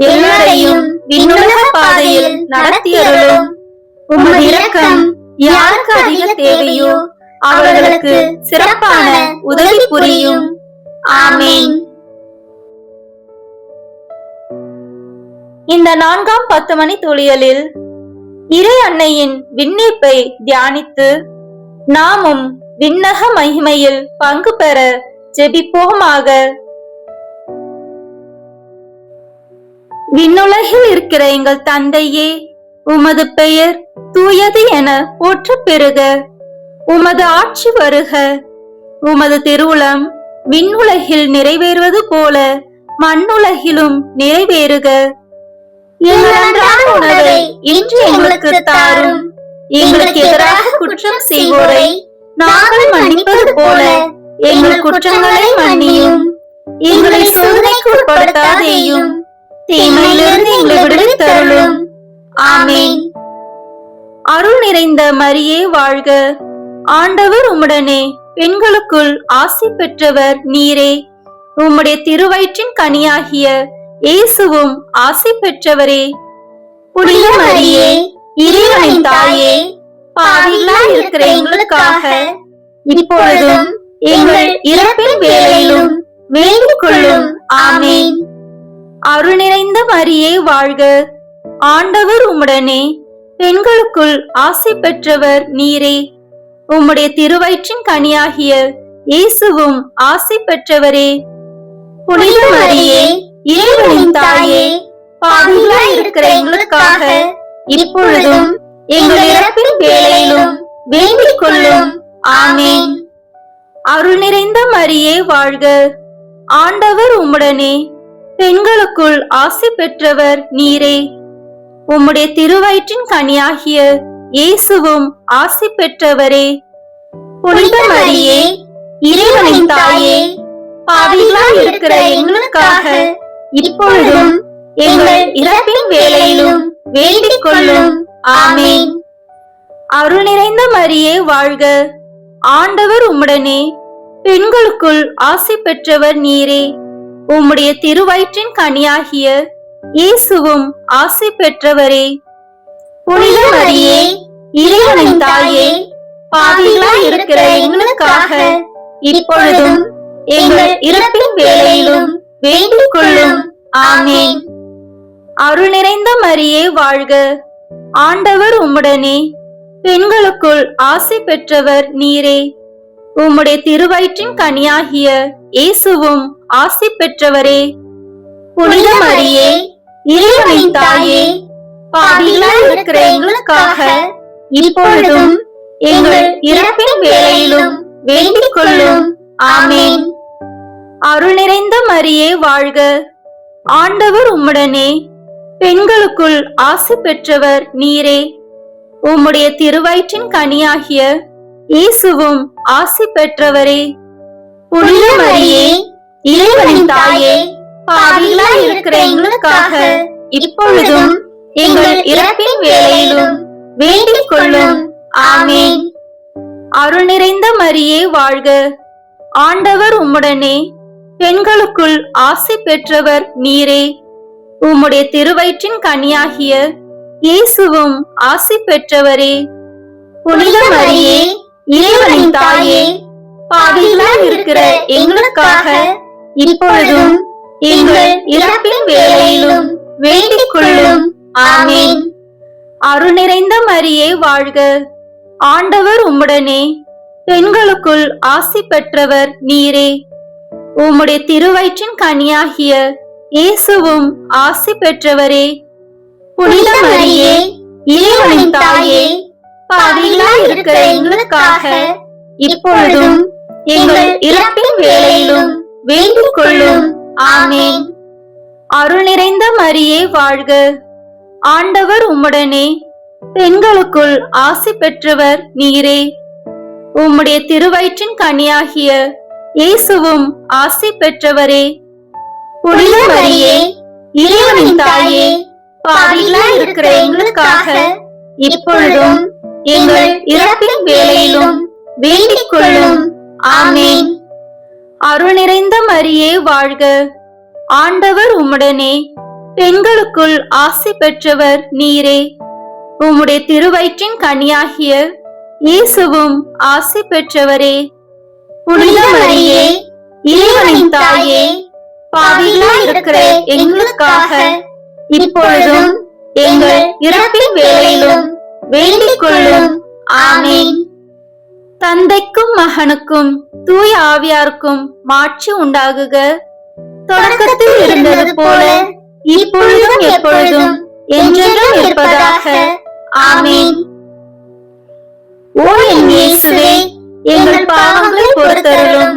எல்லோரையும் விண்ணுலக பாதையில் நடத்தியருளும். உமது இரக்கம் யாருக்கு அதிக தேவையோ அவர்களுக்கு சிறப்பான உதவி புரியும். ஆமேன். இந்த 4ஆம் 10 மணி துளியலில் இறை அன்னையின் விண்ணேற்பை தியானித்து நாமும் விண்ணக மகிமையில் பங்கு பெற ஜெபிப்போமாக. விண்ணுலகில் இருக்கிற எங்கள் தந்தையே, உமது பெயர் தூயது என போற்ற பெறுக. உமது ஆட்சி வருக. உமது திருவுளம் விண்ணுலகில் நிறைவேறுவது போல மண்ணுலகிலும் நிறைவேறுக. எங்கள் அன்றாட உணவை இன்று எங்களுக்கு தாரும். எங்களுக்கு எதிராக குற்றம் செய்வோரை நாங்கள் மன்னிப்பது போல எங்கள் குற்றங்களை மன்னியும். எங்களை சோதனைக்கு உட்படுத்தாதேயும், தீமையிலிருந்து எங்களை விடுவித்தருளும். ஆமேன். அருள் நிறைந்த மரியே வாழ்க. ஆண்டவர் உம்முடனே, பெண்களுக்குள் ஆசி பெற்றவர் நீரே. உம்முடைய திருவயிற்றின் கனியாகிய இயேசுவும் ஆசி பெற்றவரே. புனித மரியே, இறைவனின் தாயே, பாவிகளாய் இருக்கிற எங்களுக்காக இப்பொழுதும் எங்கள் இறப்பின் வேளையிலும் வேண்டிக் கொள்ளும். ஆமேன். அருள் நிறைந்த மரியே வாழ்க. ஆண்டவர் உம்முடனே, பெண்களுக்குள் ஆசி பெற்றவர் நீரே. உம்முடைய திருவயிற்றின் கனியாகிய இயேசுவும் ஆசி பெற்றவரே. புனித மரியே, இறைவனின் தாயே, பாவிகளாய் இருக்கிற எங்களுக்காக இப்பொழுதும் எங்கள் இறப்பின் வேளையிலும் வேண்டிக் கொள்ளும். ஆமேன். அருள் நிறைந்த மரியே வாழ்க. ஆண்டவர் உம்முடனே, பெண்களுக்குள் ஆசி பெற்றவர் நீரே. உம்முடைய திருவயிற்றின் கனியாகிய இயேசுவும் ஆசி பெற்றவரே. புனித மரியே, இறைவனின் தாயே, பாவிகளாய் இருக்கிற எங்களுக்காக இப்பொழுதும் எங்கள் இறப்பின் வேளையிலும் வேண்டிக் கொள்ளும். ஆமேன். அருள் நிறைந்த மரியே வாழ்க. ஆண்டவர் உம்முடனே, பெண்களுக்குள் ஆசி பெற்றவர் நீரே. உம்முடைய திருவயிற்றின் கனியாகிய இயேசுவும் ஆசி பெற்றவரே. புனித மரியே, இறைவனின் தாயே, பாவிகளாய் இருக்கிற எங்களுக்காக இப்பொழுதும் எங்கள் இறப்பின் வேளையிலும் வேண்டிக் கொள்ளும். ஆமேன். அருள் நிறைந்த மரியே வாழ்க. ஆண்டவர் உம்முடனே, பெண்களுக்குள் ஆசி பெற்றவர் நீரே. உம்முடைய திருவயிற்றின் கனியாகிய இயேசுவும் ஆசி பெற்றவரே. புனித மரியே, இறைவனின் தாயே, பாவிகளாய் இருக்கிற எங்களுக்காக இப்பொழுதும் எங்கள் இறப்பின் வேளையிலும் வேண்டிக் கொள்ளும். ஆமேன். அருள் நிறைந்த மரியே வாழ்க. ஆண்டவர் உம்முடனே, பெண்களுக்குள் ஆசி பெற்றவர் நீரே. உம்முடைய திருவயிற்றின் கனியாகிய இயேசுவும் ஆசி பெற்றவரே. புனித மரியே, இறைவனின் தாயே, பாவிகளாய் இருக்கிற எங்களுக்காக இப்பொழுதும் எங்கள் இறப்பின் வேளையிலும் வேண்டிக் கொள்ளும். ஆமேன். அருள் நிறைந்த மரியே வாழ்க. ஆண்டவர் உம்முடனே, பெண்களுக்குள் ஆசி பெற்றவர் நீரே. உம்முடைய திருவயிற்றின் கனியாகிய இயேசுவும் ஆசி பெற்றவரே. புனித மரியே, இறைவனின் தாயே, பாவிகளாய் இருக்கிற எங்களுக்காக இப்பொழுதும் எங்கள் இறப்பின் வேளையிலும் வேண்டிக் கொள்ளும். ஆமேன். அருள் நிறைந்த மரியே வாழ்க. ஆண்டவர் உம்முடனே, பெண்களுக்குள் ஆசி பெற்றவர் நீரே. உம்முடைய திருவயிற்றின் கனியாகிய இயேசுவும் ஆசி பெற்றவரே. புனித மரியே, இறைவனின் தாயே, பாவிகளாய் இருக்கிற எங்களுக்காக இப்பொழுதும் எங்கள் இறப்பின் வேளையிலும் வேண்டிக் கொள்ளும். ஆமேன். அருள் நிறைந்த மரியே வாழ்க. ஆண்டவர் உம்முடனே, பெண்களுக்குள் ஆசி பெற்றவர் நீரே. உம்முடைய திருவயிற்றின் கனியாகிய இயேசுவும் ஆசி பெற்றவரே. புனித மரியே, இறைவனின் தாயே, பாவிகளாய் இருக்கிற எங்களுக்காக இப்பொழுதும் எங்கள் இறப்பின் வேளையிலும் வேண்டிக் கொள்ளும். ஆமேன். அருள் நிறைந்த மரியே வாழ்க. ஆண்டவர் உம்முடனே, பெண்களுக்குள் ஆசி பெற்றவர் நீரே. உம்முடைய திருவயிற்றின் கனியாகிய இயேசுவும் ஆசி பெற்றவரே. புனித மரியே, இறைவனின் தாயே, பாவிகளாய் இருக்கிற எங்களுக்காக இப்பொழுதும் எங்கள் இறப்பின் வேளையிலும் வேண்டிக் கொள்ளும். ஆமென். தந்தைக்கும் மகனுக்கும் தூய ஆவியாருக்கும் மாட்சி உண்டாகுக. தொடக்கத்தில் இருந்தது போல இப்பொழுதும் எப்பொழுதும் என்றென்றும் இருப்பதாக. ஆமென். ஓ என் இயேசுவே, எங்கள் பாவங்களை பொறுத்தருளும்,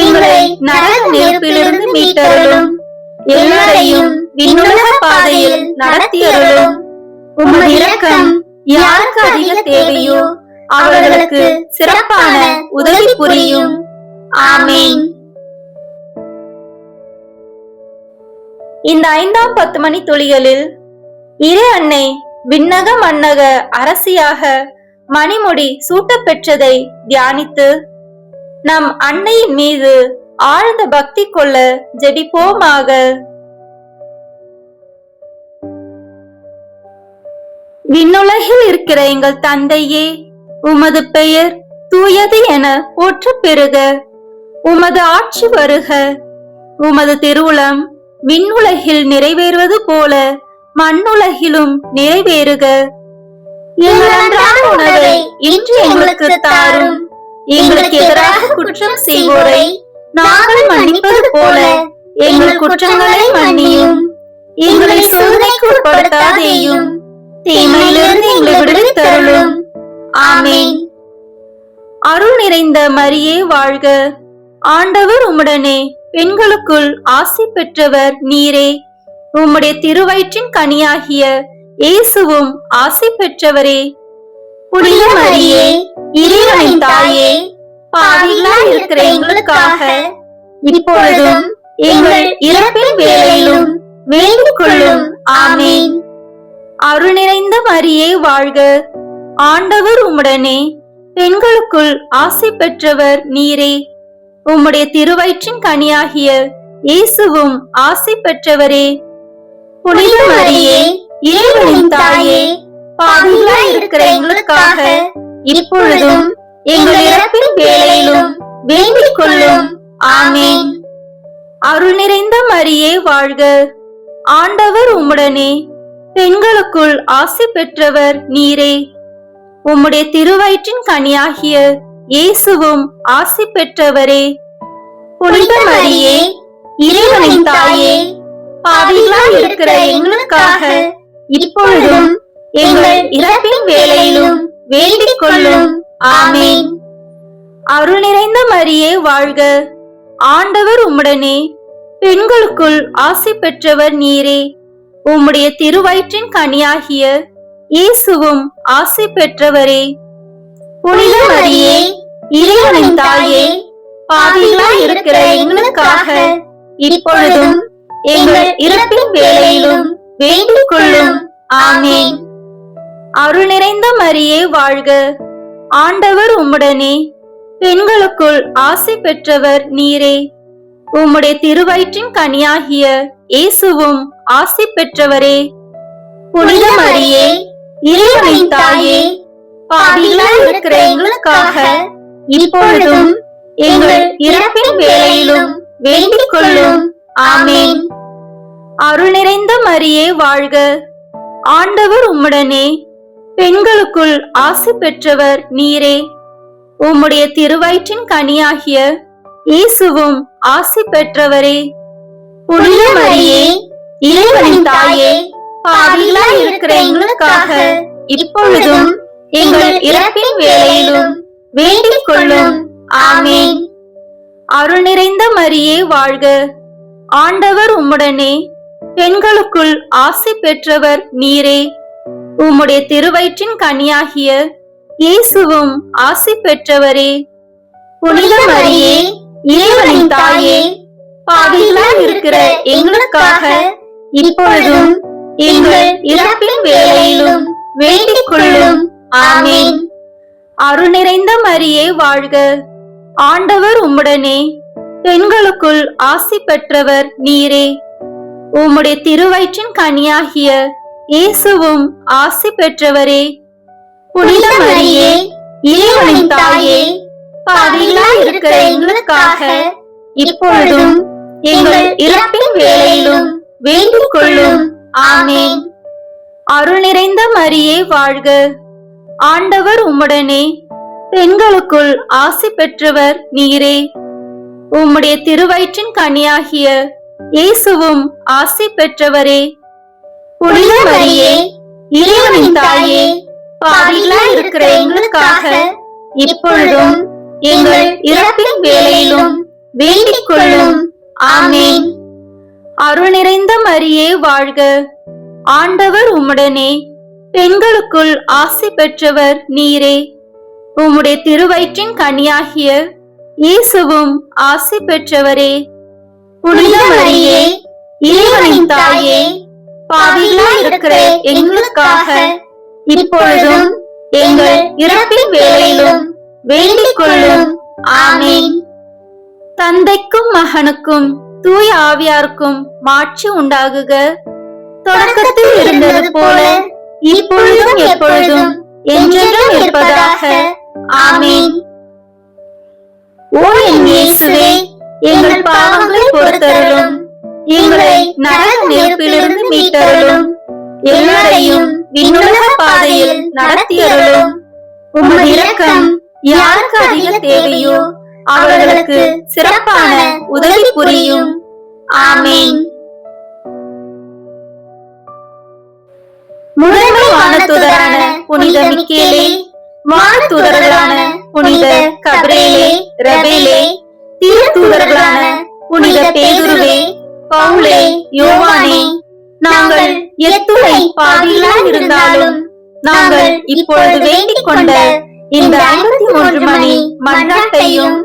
எங்களை நரக நெருப்பிலிருந்து மீட்டருளும், எல்லாரையும் விண்ணுலக பாதையில் நடத்தியருளும். உமது இரக்கம் யாருக்கு அதிக தேவையோ அவர்களுக்கு சிறப்பான உதவி புரியும். ஆமென். இந்த 5ஆம் 10 மணி துளிகளில் இறை அன்னை விண்ணக மன்னக அரசியாக மணிமுடி சூட்டப் பெற்றதை தியானித்து நம் அன்னையின் மீது ஆழ்ந்த பக்தி கொள்ள ஜெபிப்போமாக. விண்ணுலகில் இருக்கிற எங்கள் தந்தையே, உமது பெயர் தூயது என போற்றப் பெறுக. உமது ஆட்சி வருக. உமது திருவுளம் விண்ணுலகில் நிறைவேறுவது போல மண்ணுலகிலும் நிறைவேறுக. எங்கள் அன்றாட உணவை இன்று எங்களுக்கு தாரும். எங்களுக்கு எதிராக குற்றம் செய்வோரை நாங்கள் மன்னிப்பது போல எங்கள் குற்றங்களை மன்னியும். எங்களை சோதனைக்கு உட்படுத்தாதேயும், தீமையிலிருந்து எங்களை விடுவித்தருளும். ஆமென். அருள் நிறைந்த மரியே வாழ்க. ஆண்டவர் உம்முடனே, பெண்களுக்குள் ஆசி பெற்றவர் நீரே. உம்முடைய திருவயிற்றின் கனியாகிய இயேசுவும் ஆசி பெற்றவரே. புனித மரியே, இறைவனின் தாயே, பாவிகளாய் இருக்கிற எங்களுக்காக இப்பொழுதும் எங்கள் இறப்பின் வேளையிலும் வேண்டிக் கொள்ளும். ஆமென். அருள் நிறைந்த மரியே வாழ்க. ஆண்டவர் உம்முடனே, பெண்களுக்குள் ஆசி பெற்றவர் நீரே. உம்முடைய திருவயிற்றின் கனியாகிய இயேசுவும் ஆசி பெற்றவரே. புனித மரியே, இறைவனின் தாயே, பாவிகளாய் இருக்கிற எங்களுக்காக இப்பொழுதும் எங்கள் இறப்பின் வேளையிலும் வேண்டிக் கொள்ளும். ஆமென். அருள் நிறைந்த மரியே வாழ்க. ஆண்டவர் உம்முடனே, பெண்களுக்குள் ஆசி பெற்றவர் நீரே. உம்முடைய திருவயிற்றின் கனியாகிய இயேசுவும் ஆசி பெற்றவரே. புனித மரியே, இறைவனின் தாயே, பாவிகளாய் இருக்கிற எங்களுக்காக இப்பொழுதும் எங்கள் இறப்பின் வேளையிலும் வேண்டிக் கொள்ளும். ஆமென். அருள் நிறைந்த மரியே வாழ்க. ஆண்டவர் உம்முடனே, பெண்களுக்குள் ஆசி பெற்றவர் நீரே. உம்முடைய திருவயிற்றின் கனியாகிய இயேசுவும் ஆசி பெற்றவரே. புனித மரியே, இறைவனின் தாயே, பாவிகளாய் இருக்கிற எங்களுக்காக இப்பொழுதும் எங்கள் இறப்பின் வேளையிலும் வேண்டிக் கொள்ளும். ஆமென். அருள் நிறைந்த மரியே வாழ்க. ஆண்டவர் உம்முடனே, பெண்களுக்குள் ஆசி பெற்றவர் நீரே. உம்முடைய திருவயிற்றின் கனியாகிய இயேசுவும் ஆசி பெற்றவரே. புனித மரியே, இறைவனின் தாயே, பாவிகளாய் இருக்கிற எங்களுக்காக இப்பொழுதும் எங்கள் இறப்பின் வேளையிலும் வேண்டிக் கொள்ளும். ஆமென். அருள் நிறைந்த மரியே வாழ்க. ஆண்டவர் உம்முடனே, பெண்களுக்குள் ஆசி பெற்றவர் நீரே. உம்முடைய திருவயிற்றின் கனியாகிய இயேசுவும் ஆசி பெற்றவரே. புனித மரியே, இறைவனின் தாயே, பாவிகளாய் இருக்கிற எங்களுக்காக இப்பொழுதும் எங்கள் இறப்பின் வேளையிலும் வேண்டிக் கொள்ளும். ஆமென். அருள் நிறைந்த மரியே வாழ்க. ஆண்டவர் உம்முடனே, பெண்களுக்குள் ஆசி பெற்றவர் நீரே. உம்முடைய திருவயிற்றின் கனியாகிய இயேசுவும் ஆசி பெற்றவரே. புனித மரியே, இறைவனின் தாயே, பாவிகளாய் இருக்கிற எங்களுக்காக இப்பொழுதும் எங்கள் இறப்பின் வேளையிலும் வேண்டிக் கொள்ளும். ஆமென். அருள் நிறைந்த மரியே வாழ்க. ஆண்டவர் உம்முடனே, பெண்களுக்குள் ஆசி பெற்றவர் நீரே. உம்முடைய திருவயிற்றின் கனியாகிய இயேசுவும் ஆசி பெற்றவரே. புனித மரியே, இறைவனின் தாயே, பாவிகளாய் இருக்கிற எங்களுக்காக இப்பொழுதும் எங்கள் இறப்பின் வேளையிலும் வேண்டிக் கொள்ளும். ஆமென். அருள் நிறைந்த மரியே வாழ்க, ஆண்டவர் உம்முடனே, பெண்களுக்குள் ஆசி பெற்றவர் நீரே. உம்முடைய திருவயிற்றின் கனியாகிய இயேசுவும் ஆசி பெற்றவரே. புனித மரியே, இறைவனின் தாயே, பாவிகளாய் இருக்கிற எங்களுக்காக இப்பொழுதும் எங்கள் இறப்பின் வேளையிலும் வேண்டிக் கொள்ளும். ஆமென். அருள் நிறைந்த மரியே வாழ்க, ஆண்டவர் உம்முடனே, பெண்களுக்குள் ஆசி பெற்றவர் நீரே. உம்முடைய திருவயிற்றின் கனியாகிய இயேசுவும் ஆசி பெற்றவரே. புனித மரியே, இறைவனின் தாயே, பாவிகளாய் இருக்கிற எங்களுக்காக இப்பொழுதும் எங்கள் இறப்பின் வேளையிலும் வேண்டிக் கொள்ளும். ஆமென். தந்தைக்கும் மகனுக்கும் தூய ஆவியாருக்கும் மாட்சி உண்டாகுக. தொடக்கத்தில் இருந்தது போல இப்பொழுதும் எப்பொழுதும் என்றென்றும் இருப்பதாக. ஆமென். ஓ என் இயேசுவே, எங்கள் பாவங்களை பொறுத்தருளும், எங்களை நரக நெருப்பிலிருந்து மீட்டருளும், எல்லாரையும் விண்ணுலக பாதையில் நடத்தியருளும். உமது இரக்கம் யாருக்கு அதிக தேவையோ அவர்களுக்கு சிறப்பான உதவி புரியும். ஆமென். முதன்மை வானதூதரான புனித மிக்கேலே, வானதூதர்களான புனித கபிரேலே, ரபேலே, திருத்தூதர்களான புனித பேதுருவே, பவுலே, யோவானே, நாங்கள் எத்துணை பாவிகளாய் இருந்தாலும் நாங்கள் இப்பொழுது வேண்டிக் கொண்ட இந்த 53 மணி மன்றாட்டையும்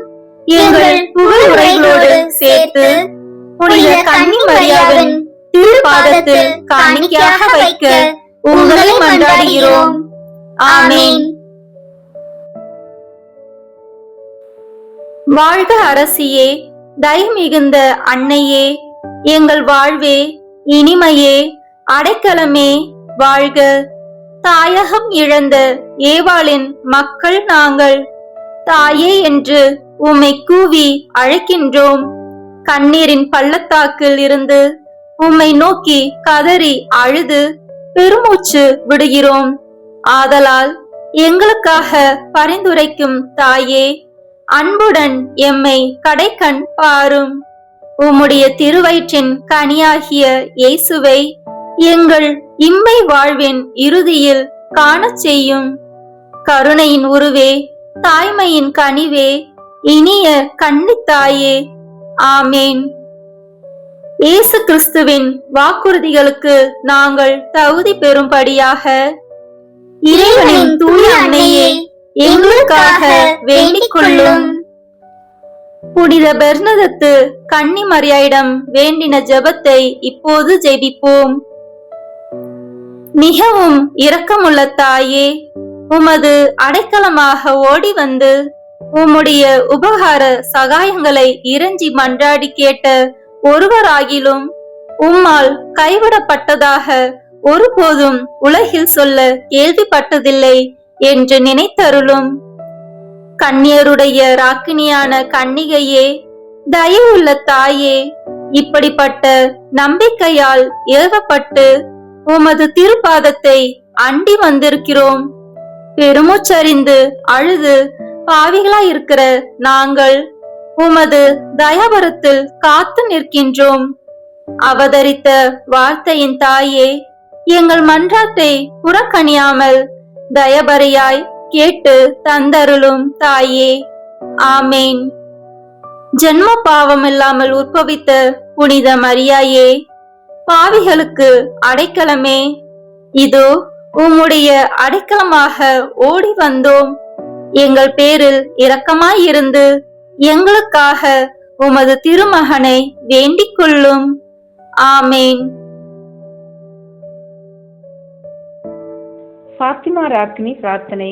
எங்கள் புகழுரைகளோடு சேர்த்து புனித கன்னி மரியாவின் திருப்பாதத்தில் காணிக்கையாக வைக்க உங்களை மன்றாடுகிறோம். ஆமென். வாழ்க அரசியே, தயமிகுந்த அன்னையே, எங்கள் வாழ்வே, இனிமையே, அடைக்கலமே, வாழ்க. தாயகம் இழந்த ஏவாளின் மக்கள் நாங்கள், தாயே என்று உம்மை கூவி அழைக்கின்றோம். கண்ணீரின் பள்ளத்தாக்கில் இருந்து உம்மை நோக்கி கதறி அழுது பெருமூச்சு விடுகிறோம். ஆதலால் எங்களுக்காக பரிந்துரைக்கும் தாயே, அன்புடன் எம்மை கடைக்கண் பாரும். உம்முடைய திருவயிற்றின் கனியாகிய இயேசுவை எங்கள் இம்மை வாழ்வின் இறுதியில் காணச் செய்யும். கருணையின் உருவே, தாய்மையின் கனிவே, இனிய கன்னித்தாயே. ஆமேன். இயேசு கிறிஸ்துவின் வாக்குறுதிகளுக்கு நாங்கள் தகுதி பெறும்படியாக இறைவனின் தூய அன்னையே, எங்களுக்காக வேண்டிக் கொள்ளும். புனித பெர்னதத்து கன்னி மரியாயிடம் வேண்டின ஜெபத்தை இப்போது ஜெபிப்போம். மிகவும் இரக்கமுள்ள தாயே, உமது அடைக்கலமாக ஓடி வந்து உம்முடைய உபகார சகாயங்களை இறைஞ்சி மன்றாடி கேட்ட ஒருவராகிலும் உம்மால் கைவிடப்பட்டதாக ஒருபோதும் உலகில் சொல்ல கேள்விப்பட்டதில்லை என்று நினைத்தருளும். கன்னியருடைய ராக்கினியான கன்னிகையே, தயவுள்ள தாயே, இப்படிப்பட்ட நம்பிக்கையால் ஏவப்பட்டு உமது திருப்பாதத்தை அண்டி வந்திருக்கிறோம். பெருமூச்சறிந்து அழுது பாவிகளாயிருக்கிற நாங்கள் உமது தயாபரத்தில் காத்து நிற்கின்றோம். அவதரித்த வார்த்தையின் தாயே, எங்கள் மன்றாட்டை புறக்கணியாமல் தயபரையாய் கேட்டு தந்தருளும் தாயே. ஆமேன். ஜென்ம பாவம் இல்லாமல் உற்பவித்த புனித மரியாயே, பாவிகளுக்கு அடைக்கலமே, இதோ உம்முடைய அடைக்கலமாக ஓடி வந்தோம். எங்கள் பேரில் இரக்கமாயிருந்து எங்களுக்காக உமது திருமகனை வேண்டிக் கொள்ளும். ஆமேன். ஃபாத்திமா ராக்கினி பிரார்த்தனை.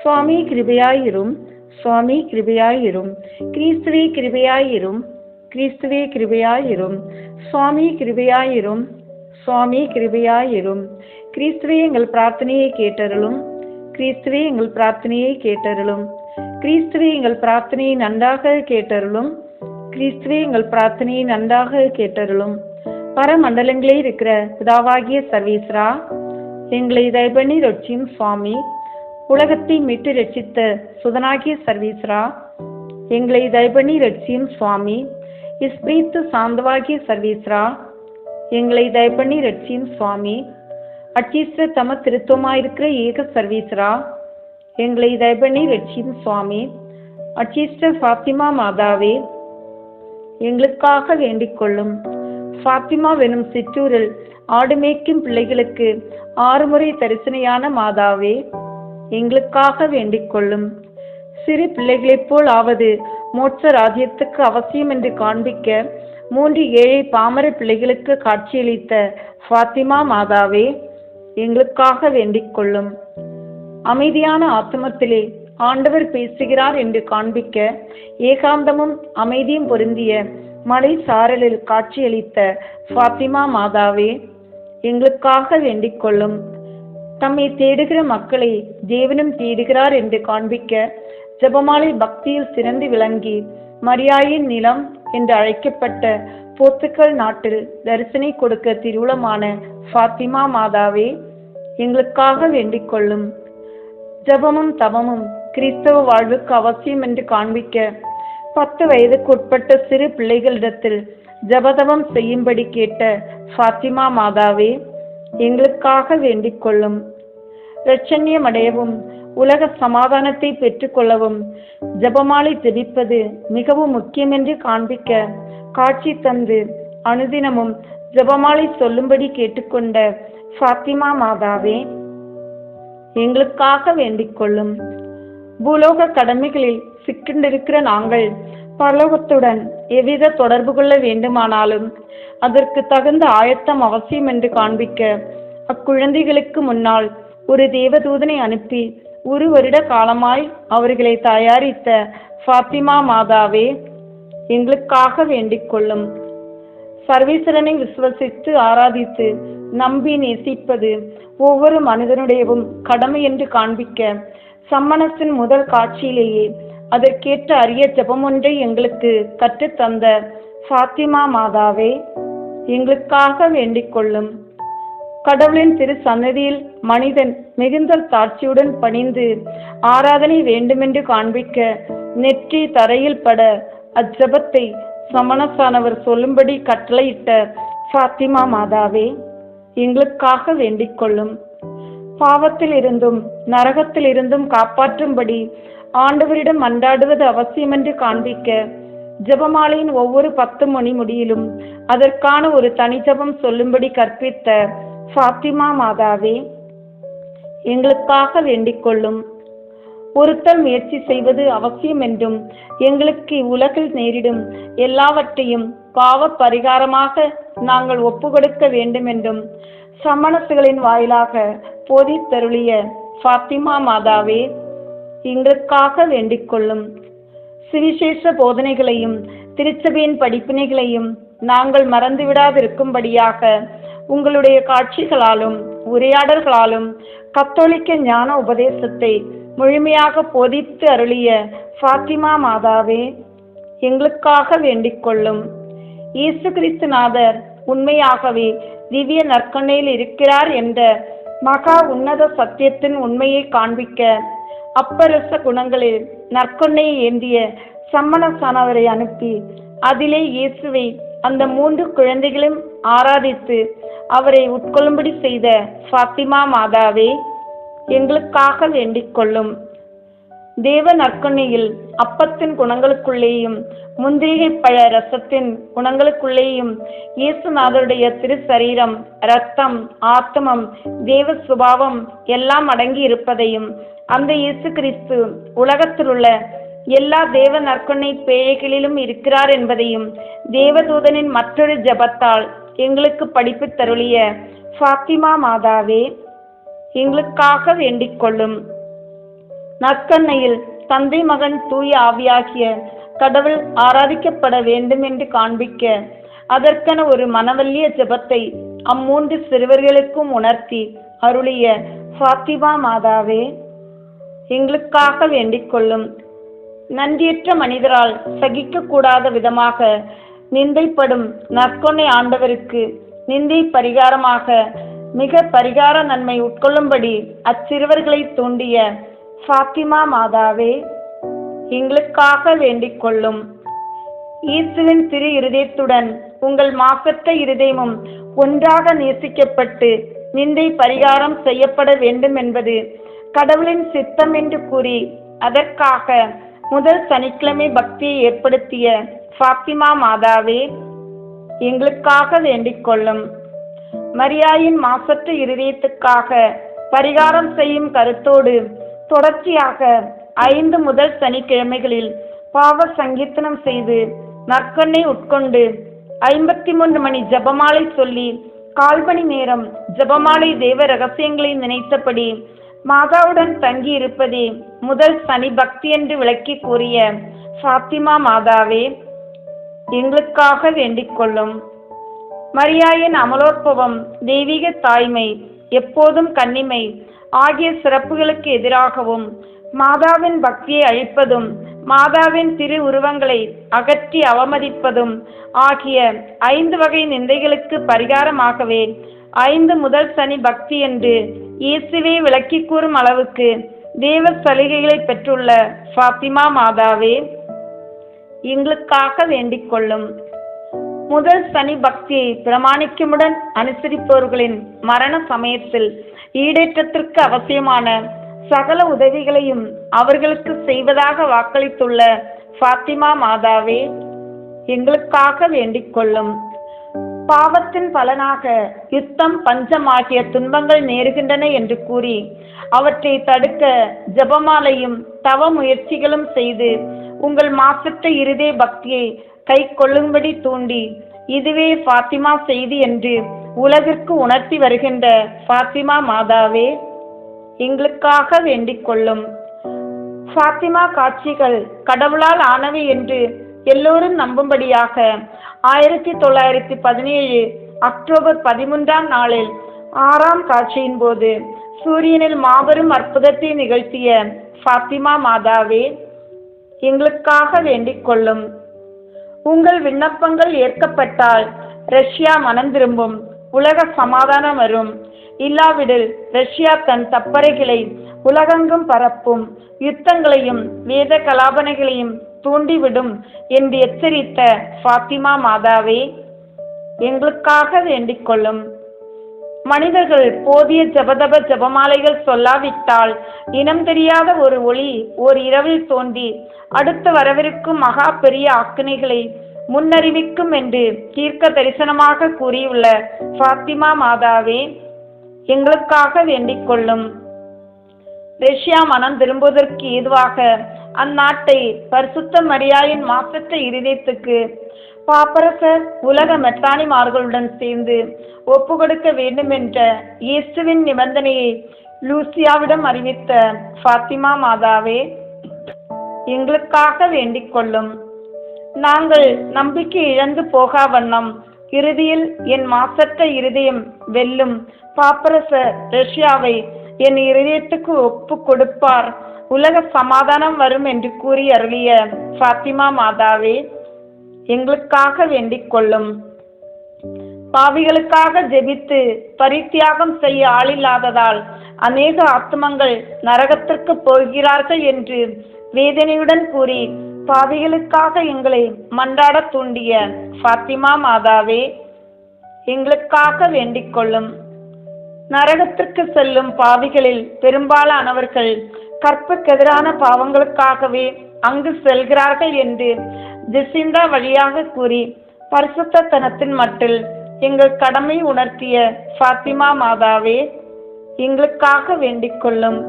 சுவாமி கிருபையாயிரும், சுவாமி கிருபையாயிரும், கிறிஸ்துவே கிருபையாயிரும், கிறிஸ்துவே கிருபையாயிரும், சுவாமி கிருபையாயிரும், சுவாமி கிருபையாயிரும், கிறிஸ்துவே எங்கள் பிரார்த்தனையை கேட்டருளும், கிறிஸ்துவே எங்கள் பிரார்த்தனையை கேட்டருளும். கிறிஸ்துவே எங்கள் பிரார்த்தனையை நன்றாக கேட்டருளும். கிறிஸ்துவே எங்கள் பிரார்த்தனையை நன்றாக கேட்டருளும். பரமண்டலங்களில் இருக்கிற பிதாவாகிய சர்வேஸ்வரா, எங்களை தயவு பண்ணி ரட்சியும் சுவாமி. உலகத்தை மீட்டு ரட்சித்த சுதனாகிய சர்வேஸ்வரா, எங்களை தயவு பண்ணி ரட்சியும் சுவாமி. இஸ்பிரித்து சாந்தவாகிய சர்வேஸ்வரா, எங்களை தயவு பண்ணி ரட்சியும் சுவாமி. அச்சீஸ்வர தம திருத்தமாயிருக்கிற ஏக சர்வேஸ்வரா, எங்களை தயவு பண்ணி ரட்சியும் சுவாமி. அச்சீஸ்வர ஃபாத்திமா மாதாவே, எங்களுக்காக வேண்டிக் கொள்ளும். ஃபாத்திமா வெனும் சிற்றூரில் ஆடு மேய்க்கும் பிள்ளைகளுக்கு 6 முறை தரிசனையான மாதாவே, எங்களுக்காக வேண்டிக் கொள்ளும். சிறு பிள்ளைகளைப் போல் ஆவது மோட்ச ராஜ்யத்துக்கு அவசியம் என்று காண்பிக்க 3 ஏழை பாமர பிள்ளைகளுக்கு காட்சியளித்த ஃபாத்திமா மாதாவே, எங்களுக்காக வேண்டிக் கொள்ளும். அமைதியான ஆத்மத்திலே ஆண்டவர் பேசுகிறார் என்று காண்பிக்க ஏகாந்தமும் அமைதியும் பொருந்திய மலை சாரலில் காட்சியளித்த ஃபாத்திமா மாதாவே, எங்களுக்காக வேண்டிக் கொள்ளும். தம்மை தேடுகிற மக்களை தேவனும் தேடுகிறார் என்று காண்பிக்க ஜெபமாலை பக்தியில் சிறந்து விளங்கி மரியாயின் நிலம் என்று அழைக்கப்பட்ட போர்த்துக்கல் நாட்டில் தரிசனை கொடுக்க திருவுளமான ஃபாத்திமா மாதாவே, எங்களுக்காக வேண்டிக் கொள்ளும். ஜபமும் தவமும் கிறிஸ்தவ வாழ்வுக்கு அவசியம் என்று காண்பிக்க 10 வயதுக்கு உட்பட்ட சிறு பிள்ளைகளிடத்தில் ஜபதவம் செய்யும்படி கேட்ட ஃபாத்திமா மாதாவே, எங்களுக்காக வேண்டிக் கொள்ளும். இரட்சண்யம் அடையவும் உலக சமாதானத்தை பெற்றுக்கொள்ளவும் ஜபமாலை ஜெபிப்பது மிகவும் முக்கியம் என்று காண்பிக்க காட்சி தந்து அனுதினமும் ஜபமாலை சொல்லும்படி கேட்டுக்கொண்ட ஃபாத்திமா மாதாவே, எங்களுக்காக வேண்டிக் கொள்ளும். பூலோக கடமைகளில் சிக்கின்றிருக்கிற நாங்கள் பரலோகத்துடன் எவ்வித தொடர்பு கொள்ள வேண்டுமானாலும் அதற்கு தகுந்த ஆயத்தம் அவசியம் என்று காண்பிக்க அக்குழந்தைகளுக்கு முன்னால் ஒரு தேவதூதனை அனுப்பி 1 வருட காலமாய் அவர்களை தயாரித்த ஃபாத்திமா மாதாவே, எங்களுக்காக வேண்டிக் கொள்ளும். சர்வேஸ்வரனை விசுவசித்து ஆராதித்து நம்பி நேசிப்பது ஒவ்வொரு மனிதனுடையவும் கடமை என்று காண்பிக்க சம்மணத்தின் முதல் காட்சியிலேயே அதற்கேற்ற அரிய ஜபம் ஒன்றை எங்களுக்கு கற்றுத்தந்த ஃபாத்திமா மாதாவே, எங்களுக்காக வேண்டிக் கொள்ளும். கடவுளின் திரு சன்னதியில் மனிதன் மிகுந்த தாட்சியுடன் பணிந்து ஆராதனை வேண்டுமென்று காண்பிக்க நெற்றி தரையில் பட அஜபத்தை சமணசானவர் சொல்லும்படி கட்டளையிட்ட ஃபாத்திமா மாதாவே, எங்களுக்காக வேண்டிக் கொள்ளும். பாவத்தில் இருந்தும் நரகத்தில் இருந்தும் காப்பாற்றும்படி ஆண்டவரிடம் மன்றாடுவது அவசியம் என்று காண்பிக்க ஜபமாலையின் ஒவ்வொரு 10 மணி முடியிலும் அதற்கான ஒரு தனி ஜபம் சொல்லும்படி கற்பித்த ஃபாத்திமா மாதாவே, எங்களுக்காக வேண்டிக் கொள்ளும். ஒருத்தல் முயற்சி செய்வது அவசியம் என்றும் எங்களுக்கு உலகில் நேரிடும் எல்லாவற்றையும் பாவ பரிகாரமாக நாங்கள் ஒப்புக்கொடுக்க வேண்டும் என்றும் சம்மணசுகளின் வாயிலாக போதித்தருளிய ஃபாத்திமா மாதாவே, எங்களுக்காக வேண்டிக் கொள்ளும். சுவிசேஷ போதனைகளையும் திருச்சபையின் படிப்பினைகளையும் நாங்கள் மறந்துவிடாதிருக்கும்படியாக உங்களுடைய காட்சிகளாலும் உரையாடல்களாலும் கத்தோலிக்க ஞான உபதேசத்தை முழுமையாக போதித்து அருளிய ஃபாத்திமா மாதாவே, எங்களுக்காக வேண்டிக் கொள்ளும். இயேசு கிறிஸ்துநாதர் உண்மையாகவே திவ்ய நற்கொண்டையில் இருக்கிறார் என்ற மகா உன்னத சத்தியத்தின் உண்மையை காண்பிக்க அப்பரச குணங்களில் நற்கொண்டையை ஏந்திய சம்மணசானவரை அனுப்பி அதிலே இயேசுவை அந்த 3 குழந்தைகளும் ஆராதித்து அவரை உட்கொள்ளும்படி செய்த ஃபாத்திமா மாதாவே, எங்களுக்காக வேண்டிக் கொள்ளும். தேவ நற்கொண்டையில் அப்பத்தின் குணங்களுக்குள்ளேயும் முந்திரிகை பழ ரசத்தின் குணங்களுக்குள்ளேயும் இயேசுநாதருடைய திரு சரீரம், இரத்தம், ஆத்மம், தேவ சுபாவம் எல்லாம் அடங்கி இருப்பதையும் அந்த இயேசு கிறிஸ்து உலகத்தில் உள்ள எல்லா தேவ நற்கொண்டை பேழைகளிலும் இருக்கிறார் என்பதையும் தேவதூதனின் மற்றொரு ஜபத்தால் எங்களுக்கு படிப்பு தருளிய ஃபாத்திமா மாதாவே, எங்களுக்காக வேண்டிக் கொள்ளும். நற்கண்ணையில் தந்தை மகன் தூய ஆவியாகிய கடவுள் ஆராதிக்கப்பட வேண்டும் என்று காண்பிக்க அதற்கென ஒரு மனவல்லிய ஜபத்தை அம்3 சிறுவர்களுக்கும் உணர்த்தி அருளிய ஃபாத்திமா மாதாவே, எங்களுக்காக வேண்டிக் கொள்ளும். நன்றியற்ற மனிதரால் சகிக்க கூடாத விதமாக நிந்தைப்படும் நற்கொணை ஆண்டவருக்கு நிந்தை பரிகாரமாக மிக பரிகார நன்மை உட்கொள்ளும்படி அச்சிறுவர்களை தூண்டிய ஃபாத்திமா மாதாவே, எங்களுக்காக வேண்டிக் கொள்ளும். இயேசுவின் திரு இருதயத்துடன் உங்கள் மாசற்ற இருதயமும் ஒன்றாக நேசிக்கப்பட்டு நிந்தை பரிகாரம் செய்யப்பட வேண்டும் என்பது கடவுளின் சித்தம் என்று கூறி அதற்காக முதல் சனிக்கிழமை பக்தியை ஏற்படுத்திய ஃபாத்திமா மாதாவே, எங்களுக்காக வேண்டிக் கொள்ளும். மரியாயின் மாசற்ற இருதயத்துக்காக பரிகாரம் செய்யும் கருத்தோடு தொடர்ச்சியாக 5 முதல் சனிக்கிழமைகளில் பாவ சங்கீர்த்தனம் செய்து நற்கண்ணை உட்கொண்டு 53 மணி ஜபமாலை சொல்லி 1/4 மணி நேரம் ஜபமாலை தேவ ரகசியங்களை நினைத்தபடி மாதாவுடன் தங்கி இருப்பதே முதல் சனி பக்தி என்று விளக்கி கூறிய ஃபாத்திமா மாதாவே, எங்களுக்காக வேண்டிக் கொள்ளும். மரியாயின் அமலோற்பவம், தெய்வீக தாய்மை, எப்போதும் கன்னிமை ஆகிய சிறப்புகளுக்கு எதிராகவும் மாதாவின் பக்தியை அழிப்பதும் மாதாவின் திரு உருவங்களை அகற்றி அவமதிப்பதும் ஆகிய 5 வகை நிந்தைகளுக்கு பரிகாரமாகவே 5 முதல் சனி பக்தி என்று இயேசுவே விளக்கி கூறும் அளவுக்கு தேவ சலுகைகளை பெற்றுள்ள ஃபாத்திமா மாதாவே, எங்களுக்காக வேண்டிக் கொள்ளும். முதல் சனி பக்தியை பிரமாணிக்கமுடன் அனுசரிப்பவர்களின் மரண சமயத்தில் ஈடேற்றத்திற்கு அவசியமான சகல உதவிகளையும் அவர்களுக்கு செய்வதாக வாக்களித்துள்ள ஃபாத்திமா மாதாவே, எங்களுக்காக வேண்டிக் கொள்ளும். பாவத்தின் பலனாக யுத்தம், பஞ்சம் ஆகிய துன்பங்கள் நேருகின்றன என்று கூறி அவற்றை தடுக்க ஜபமாலையும் தவ முயற்சிகளும் செய்து உங்கள் மாசற்ற இருதய பக்தியை கை கொள்ளும்படி தூண்டி இதுவே ஃபாத்திமா செய்தி என்று உலகிற்கு உணர்த்தி வருகின்ற ஃபாத்திமா மாதாவே, எங்களுக்காக வேண்டிக் கொள்ளும். ஃபாத்திமா காட்சிகள் கடவுளால் ஆனவை என்று எல்லோரும் நம்பும்படியாக 1917 அக்டோபர் 13ஆம் நாளில் 6ஆம் காட்சியின் போது சூரியனில் மாபெரும் அற்புதத்தை நிகழ்த்திய ஃபாத்திமா மாதாவே, எங்களுக்காக வேண்டிக் கொள்ளும். உங்கள் விண்ணப்பங்கள் ஏற்கப்பட்டால் ரஷ்யா மனம் திரும்பும், உலக சமாதானம் வரும். இல்லாவிடில் ரஷ்யா தன் தப்பறைகளை உலகெங்கும் பரப்பும், யுத்தங்களையும் வேத கலாபனைகளையும் தூண்டிவிடும் என்று எச்சரித்த ஃபாத்திமா மாதாவே, எங்களுக்காக வேண்டிக் கொள்ளும். மனிதர்கள் போதிய ஜபதப ஜபமாலைகள் சொல்லாவிட்டால் இனம் தெரியாத ஒரு ஒளி ஓர் இரவில் தோன்றி அடுத்து வரவிருக்கும் மகா பெரிய ஆக்கினைகளை முன்னறிவிக்கும் என்று தீர்க்க தரிசனமாக கூறியுள்ள ஃபாத்திமா மாதாவே, எங்களுக்காக வேண்டிக் கொள்ளும். ரஷ்யா மனம் திரும்புவதற்கு ஏதுவாக அந்நாட்டை பரிசுத்த மரியாயின் மாசற்ற இருதயத்துக்கு பாப்பரசர் உலக மெட்டானிமார்களுடன் சேர்ந்து ஒப்பு கொடுக்க வேண்டும் என்ற இயேசுவின் நிபந்தனையை லூசியாவிடம் அறிவித்த ஃபாத்திமா மாதாவே, எங்களுக்காக வேண்டிக் கொள்ளும். நாங்கள் நம்பிக்கை இழந்து போகா வண்ணம் இறுதியில் என் மாசற்ற இருதயம் வெல்லும் பாப்பரசர் ரஷ்யாவை என் இருதயத்துக்கு ஒப்பு கொடுப்பார், உலக சமாதானம் வரும் என்று கூறி அருளிய ஃபாத்திமா மாதாவே, எங்களுக்காக வேண்டிக் கொள்ளும். பாவிகளுக்காக ஜெபித்து பரித்தியாகம் செய்ய ஆளில்லாததால் அநேக ஆத்மங்கள் நரகத்திற்கு போகிறார்கள் என்று வேதனையுடன் கூறி பாவிகளுக்காக எங்களை மன்றாட தூண்டிய ஃபாத்திமா மாதாவே, எங்களுக்காக வேண்டிக் கொள்ளும். நரகத்திற்கு செல்லும் பாவிகளில் பெரும்பாலானவர்கள் கற்புக்கெதிரான பாவங்களுக்காகவே அங்கு செல்கிறார்கள் என்று ஜெசிந்தா வழியாக கூறி பரிசுத்தனத்தின் மட்டில் எங்கள் கடமை உணர்த்திய ஃபாத்திமா மாதாவே, எங்களுக்காக வேண்டிக் கொள்ளும்.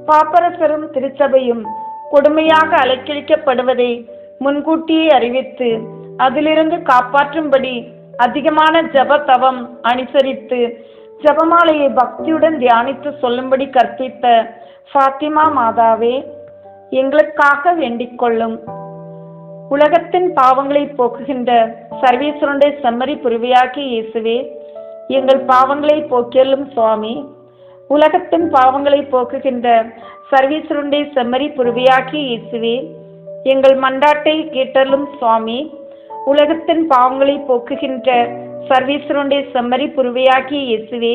பாப்பரசரும் திருச்சபையும் கொடுமையாக அலைக்கழிக்கப்படுவதை முன்கூட்டியே அறிவித்து அதிலிருந்து காப்பாற்றும்படி அதிகமான ஜப தவம் அனுசரித்து ஜபமாலையை பக்தியுடன் தியானித்து சொல்லும்படி கற்பித்த ஃபாத்திமா மாதாவே, எங்களுக்காக வேண்டிக் கொள்ளும். உலகத்தின் பாவங்களை போக்குகின்ற சர்வேஸ்வரனுடைய செம்மறி புரிவையாக்கி இயேசுவே, எங்கள் பாவங்களை போக்கியலும் சுவாமி. உலகத்தின் பாவங்களை போக்குகின்ற சர்வீஸ்வருடைய செம்மறி புருவியாகிய இயேசுவே, எங்கள் மன்றாட்டை கேட்டருளும் சுவாமி. உலகத்தின் பாவங்களை போக்குகின்ற சர்வீஸ்வருடைய செம்மறி புருவியாகிய இயேசுவே,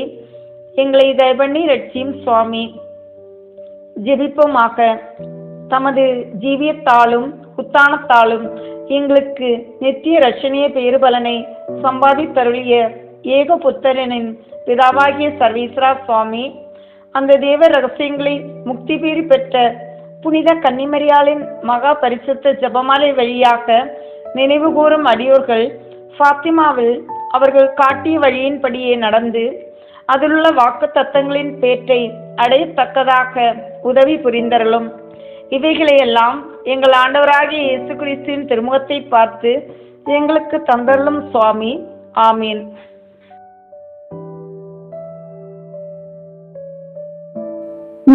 எங்களை தயவண்ணி ரட்சியும் சுவாமி. ஜெபிப்போமாக. தமது ஜீவியத்தாலும் உத்தானத்தாலும் எங்களுக்கு நித்திய ரட்சணிய பேறுபலனை சம்பாதித்தருளிய ஏக புத்தரனின் பிதாவாகிய சர்வேஸ்வரா சுவாமி, அந்த தேவ ரகசியங்களை முக்தி பேறு பெற்ற புனித கன்னிமரியாளின் மகா பரிசுத்த ஜெபமாலை வழியாக நினைவு கூறும் அடியோர்கள் ஃபாத்திமாவில் அவர்கள் காட்டிய வழியின்படியே நடந்து அதிலுள்ள வாக்கு தத்தங்களின் பேற்றை அடையத்தக்கதாக உதவி புரிந்தருளும். இவைகளையெல்லாம் எங்கள் ஆண்டவராகிய இயேசு கிறிஸ்துவின் திருமுகத்தை பார்த்து எங்களுக்கு தந்தருளும் சுவாமி. ஆமீன்.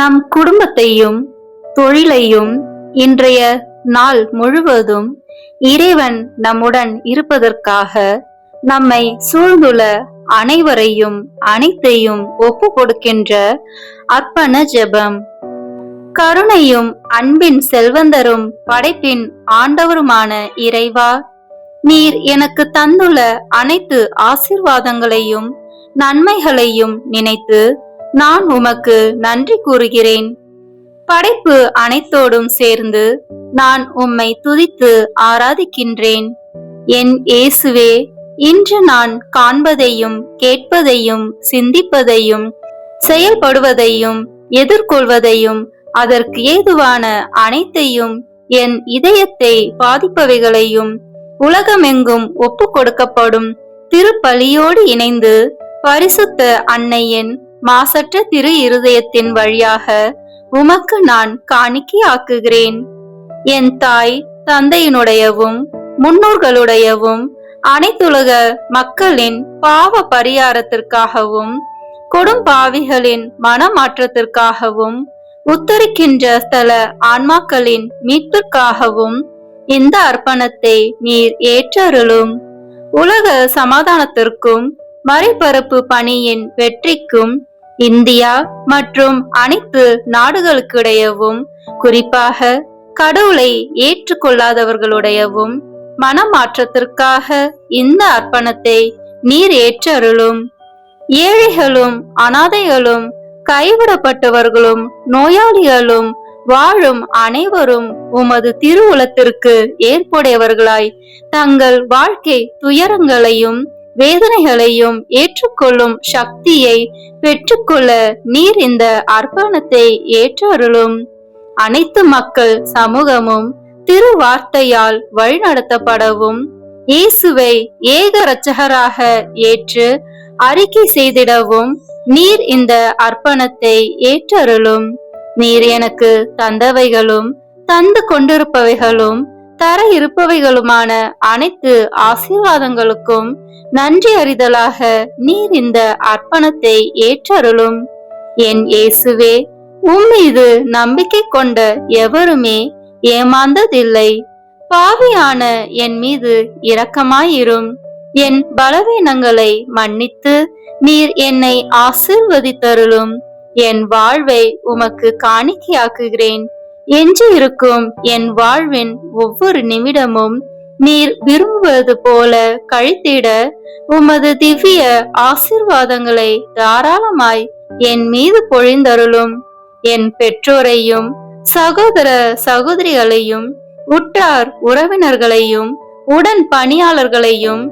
நம் குடும்பத்தையும் தொழிலையும் இன்றைய நாள் முழுவதும் இறைவன் நம்முடன் இருப்பதற்காக நம்மை சூழ்ந்துள்ள அனைவரையும் அனைத்தையும் ஒப்பு கொடுக்கின்ற அர்ப்பண ஜெபம். கருணையும் அன்பின் செல்வந்தரும் படைப்பின் ஆண்டவருமான இறைவா, நீர் எனக்கு தந்துள்ள அனைத்து ஆசீர்வாதங்களையும் நன்மைகளையும் நினைத்து நான் உமக்கு நன்றி கூறுகிறேன். படைப்பு அனைத்தோடும் சேர்ந்து நான் உம்மை துதித்து ஆராதிக்கின்றேன். என் இயேசுவே, இன்று நான் காண்பதையும் கேட்பதையும் சிந்திப்பதையும் செயல்படுவதையும் எதிர்கொள்வதையும் அதற்கு ஏதுவான அனைத்தையும் என் இதயத்தை பாதிப்பவைகளையும் உலகமெங்கும் ஒப்பு கொடுக்கப்படும் திருப்பலியோடு இணைந்து பரிசுத்த அன்னையின் மாசற்ற திரு இருதயத்தின் வழியாக உமக்கு நான் காணிக்கையாக்குகிறேன். என் தாய் தந்தையினுடையவும் முன்னோர்களுடையவும் அனைத்துலக மக்களின் பாவ பரிகாரத்திற்காகவும் கொடும்பாவிகளின் மனமாற்றத்திற்காகவும் உத்தரிக்கின்ற ஸ்தல ஆன்மாக்களின் மீட்பிற்காகவும் இந்த அர்ப்பணத்தை நீர் ஏற்றருளும். உலக சமாதானத்திற்கும் மறைபரப்பு பணியின் வெற்றிக்கும் இந்தியா மற்றும் அனைத்து நாடுகளுக்கிடையவும் குறிப்பாக கடவுளை ஏற்றுக்கொள்ளாதவர்களுடையவும் மனமாற்றத்திற்காக இந்த அர்ப்பணத்தை நீர் ஏற்றருளும். ஏழைகளும் அனாதைகளும் கைவிடப்பட்டவர்களும் நோயாளிகளும் வாழும் அனைவரும் உமது திருவுளத்திற்கு ஏற்புடையவர்களாய் தங்கள் வாழ்க்கை துயரங்களையும் வேதனைகளையும் ஏற்றுக்கொள்ளும் சக்தியை பெற்றுக்கொள்ள நீர் இந்த அர்ப்பணத்தை ஏற்றருளும். அனைத்து மக்கள் சமூகமும் திருவார்த்தையால் வழிநடத்தப்படவும் இயேசுவை ஏக இரட்சகராக ஏற்று அறிக்கை செய்திடவும் நீர் இந்த அர்ப்பணத்தை ஏற்றருளும். நீர் எனக்கு தந்தவைகளும் தந்து கொண்டிருப்பவைகளும் தர இருப்பவைகளுமான அனைத்து ஆசீர்வாதங்களுக்கும் நன்றி அறிதலாக நீர் இந்த அர்ப்பணத்தை ஏற்றருளும். என் இயேசுவே, உம்மீது நம்பிக்கை கொண்ட எவருமே ஏமாந்ததில்லை. பாவியான என் மீது இரக்கமாயிரும். என் பலவீனங்களை மன்னித்து நீர் என்னை ஆசீர்வதித்தருளும். என் வாழ்வை உமக்கு காணிக்கையாக்குகிறேன். எஞ்சி இருக்கும் என் வாழ்வின் ஒவ்வொரு நிமிடமும் நீர் விரும்புவது போல கழித்திட உமது திவ்ய ஆசீர்வாதங்களை தாராளமாய் என் மீது பொழிந்தருளும். என் பெற்றோரையும் சகோதர சகோதரிகளையும் உற்றார் உறவினர்களையும் உடன் பணியாளர்களையும்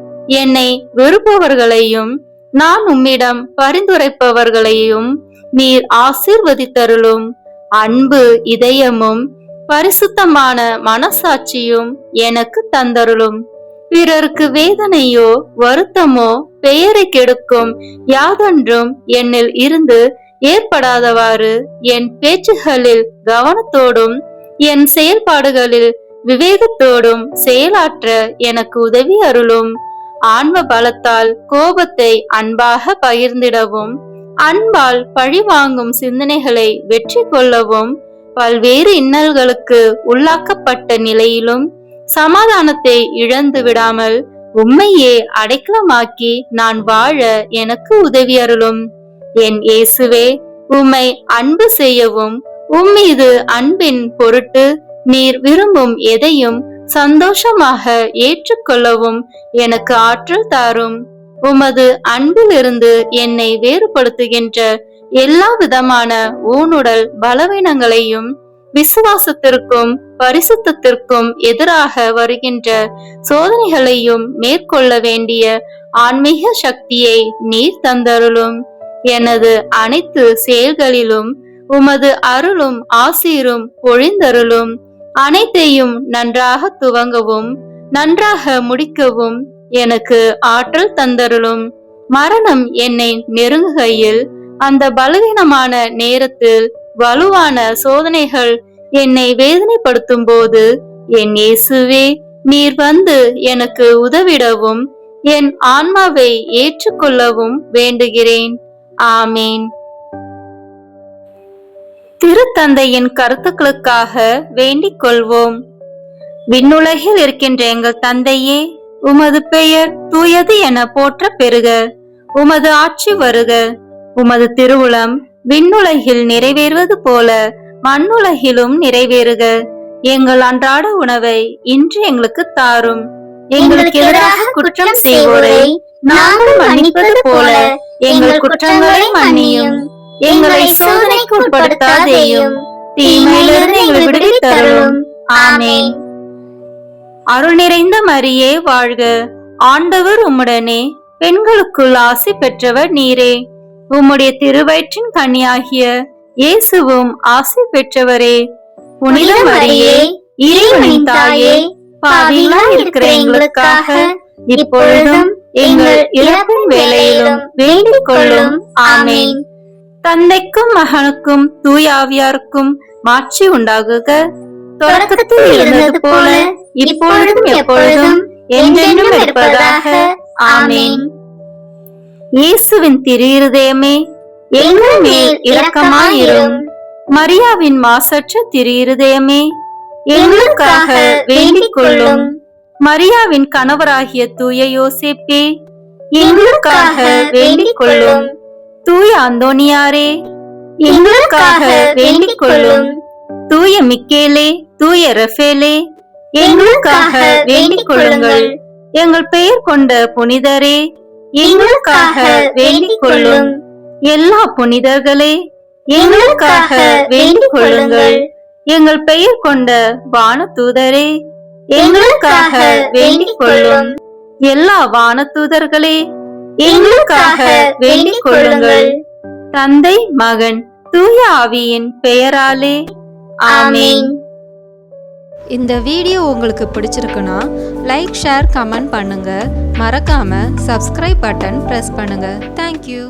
என்னை வெறுப்பவர்களையும் நான் உம்மிடம் பரிந்துரைப்பவர்களையும் நீர் ஆசீர்வதித்தருளும். அன்பு இதயமும் பரிசுத்தமான மனசாட்சியும் எனக்கு தந்தருளும். பிறருக்கு வேதனையோ வருத்தமோ பெயரை கெடுக்கும் யாதொன்றும் என்னில் இருந்து ஏற்படாதவாறு என் பேச்சுகளில் கவனத்தோடும் என் செயல்பாடுகளில் விவேகத்தோடும் செயலாற்ற எனக்கு உதவி அருளும். ஆன்ம பலத்தால் கோபத்தை அன்பாக பகிர்ந்திடவும் அன்பால் பழிவாங்கும் சிந்தனைகளை வெற்றி கொள்ளவும் பல்வேறு இன்னல்களுக்கு உள்ளாக்கப்பட்ட நிலையிலும் சமாதானத்தை இழந்து விடாமல் உம்மையே அடைக்கலமாக்கி நான் வாழ எனக்கு உதவி அருளும். என் இயேசுவே, உம்மை அன்பு செய்யவும் உம்மீது அன்பின் பொருட்டு நீர் விரும்பும் எதையும் சந்தோஷமாக ஏற்றுக்கொள்ளவும் எனக்கு ஆற்றல் தாரும். உமது அன்பிலிருந்து என்னை வேறுபடுத்துகின்ற எல்லா விதமான ஊனுடல் பலவீனங்களையும் விசுவாசத்திற்கும் பரிசுத்தத்திற்கும் எதிராக வருகின்ற சோதனைகளையும் மேற்கொள்ள வேண்டிய ஆன்மீக சக்தியை நீர் தந்தருளும். எனது அனைத்து செயல்களிலும் உமது அருளும் ஆசீரும் பொழிந்தருளும். அனைத்தையும் நன்றாக துவங்கவும் நன்றாக முடிக்கவும் எனக்கு ஆற்றல் தந்தருளும். மரணம் என்னை நெருங்குகையில் அந்த பலவீனமான நேரத்தில் வலுவான சோதனைகள் என்னை வேதனைப்படுத்தும் போது என் இயேசுவே, நீர் வந்து எனக்கு உதவிடவும் என் ஆன்மாவை ஏற்றுக்கொள்ளவும் வேண்டுகிறேன். ஆமீன். திருத்தந்தையின் கருத்துக்களுக்காக வேண்டிக் கொள்வோம். விண்ணுலகில் இருக்கின்ற எங்கள் தந்தையே, உமது பெயர் தூயது என போற்ற பெறுக. உமது ஆட்சி வருக. உமது திருவுளம் விண்ணுலகில் நிறைவேறுவது போல மண்ணுலகிலும் நிறைவேறுக. எங்கள் அன்றாட உணவை இன்று எங்களுக்கு தாரும். எங்களுக்கு எதிராக குற்றம் செய்வோரை நாங்கள் மன்னிப்பது போல எங்கள் குற்றங்களை மன்னியும். எங்களை சோதனைக்கு உட்படுத்தாதேயும், தீமையிலிருந்து எங்களை விடுவித்தருளும். ஆமென். அருள் நிறைந்த மரியே வாழ்க. ஆண்டவர் உம்முடனே, பெண்களுக்குள் ஆசி பெற்றவர் நீரே. உம்முடைய திருவயிற்றின் கனியாகிய இயேசுவும் ஆசி பெற்றவரே. புனித மரியே, இறைவனின் தாயே, பாவிகளாய் இருக்கிற எங்களுக்காக இப்பொழுதும் எங்கள் இறப்பின் வேளையிலும் வேண்டிக் கொள்ளும். ஆமென். தந்தைக்கும் மகனுக்கும் தூய ஆவியாருக்கும் மாட்சி உண்டாகுக. தொடக்கத்தில் இருந்தது போல இப்பொழுதும் எப்பொழுதும் என்றென்றும் இருப்பதாக. ஆமென். இயேசுவின் திரு இருதயமே, எங்கள் மேல் இரக்கமாயிரும். மரியாவின் மாசற்ற திரு இருதயமே, எங்களுக்காக வேண்டிக் கொள்ளும். மரியாவின் கணவராகிய தூய யோசேப்பே, எங்களுக்காக வேண்டிக் கொள்ளும். தூய அந்தோனியாரே, எங்களுக்காக வேண்டிக் கொள்ளும். தூய மிக்கேலே, தூய ரஃபேலே, எங்களுக்காக வேண்டிக் கொள்ளுங்கள். எங்கள் பெயர் கொண்ட புனிதரே, எங்களுக்காக வேண்டிக் கொள்ளும். எல்லா புனிதர்களே, எங்களுக்காக வேண்டிக் கொள்ளுங்கள். எங்கள் பெயர் கொண்ட வான தூதரே, எங்களுக்காக வேண்டிக் கொள்ளும். எல்லா வானதூதர்களே, எங்களுக்காக வேண்டிக் கொள்ளுங்கள். தந்தை, மகன், தூய ஆவியின் பெயராலே. ஆமென். இந்த வீடியோ உங்களுக்கு பிடிச்சிருக்குன்னா லைக், ஷேர், கமெண்ட் பண்ணுங்க. மறக்காம சப்ஸ்கிரைப் பட்டன் பிரஸ் பண்ணுங்க. தேங்க்யூ.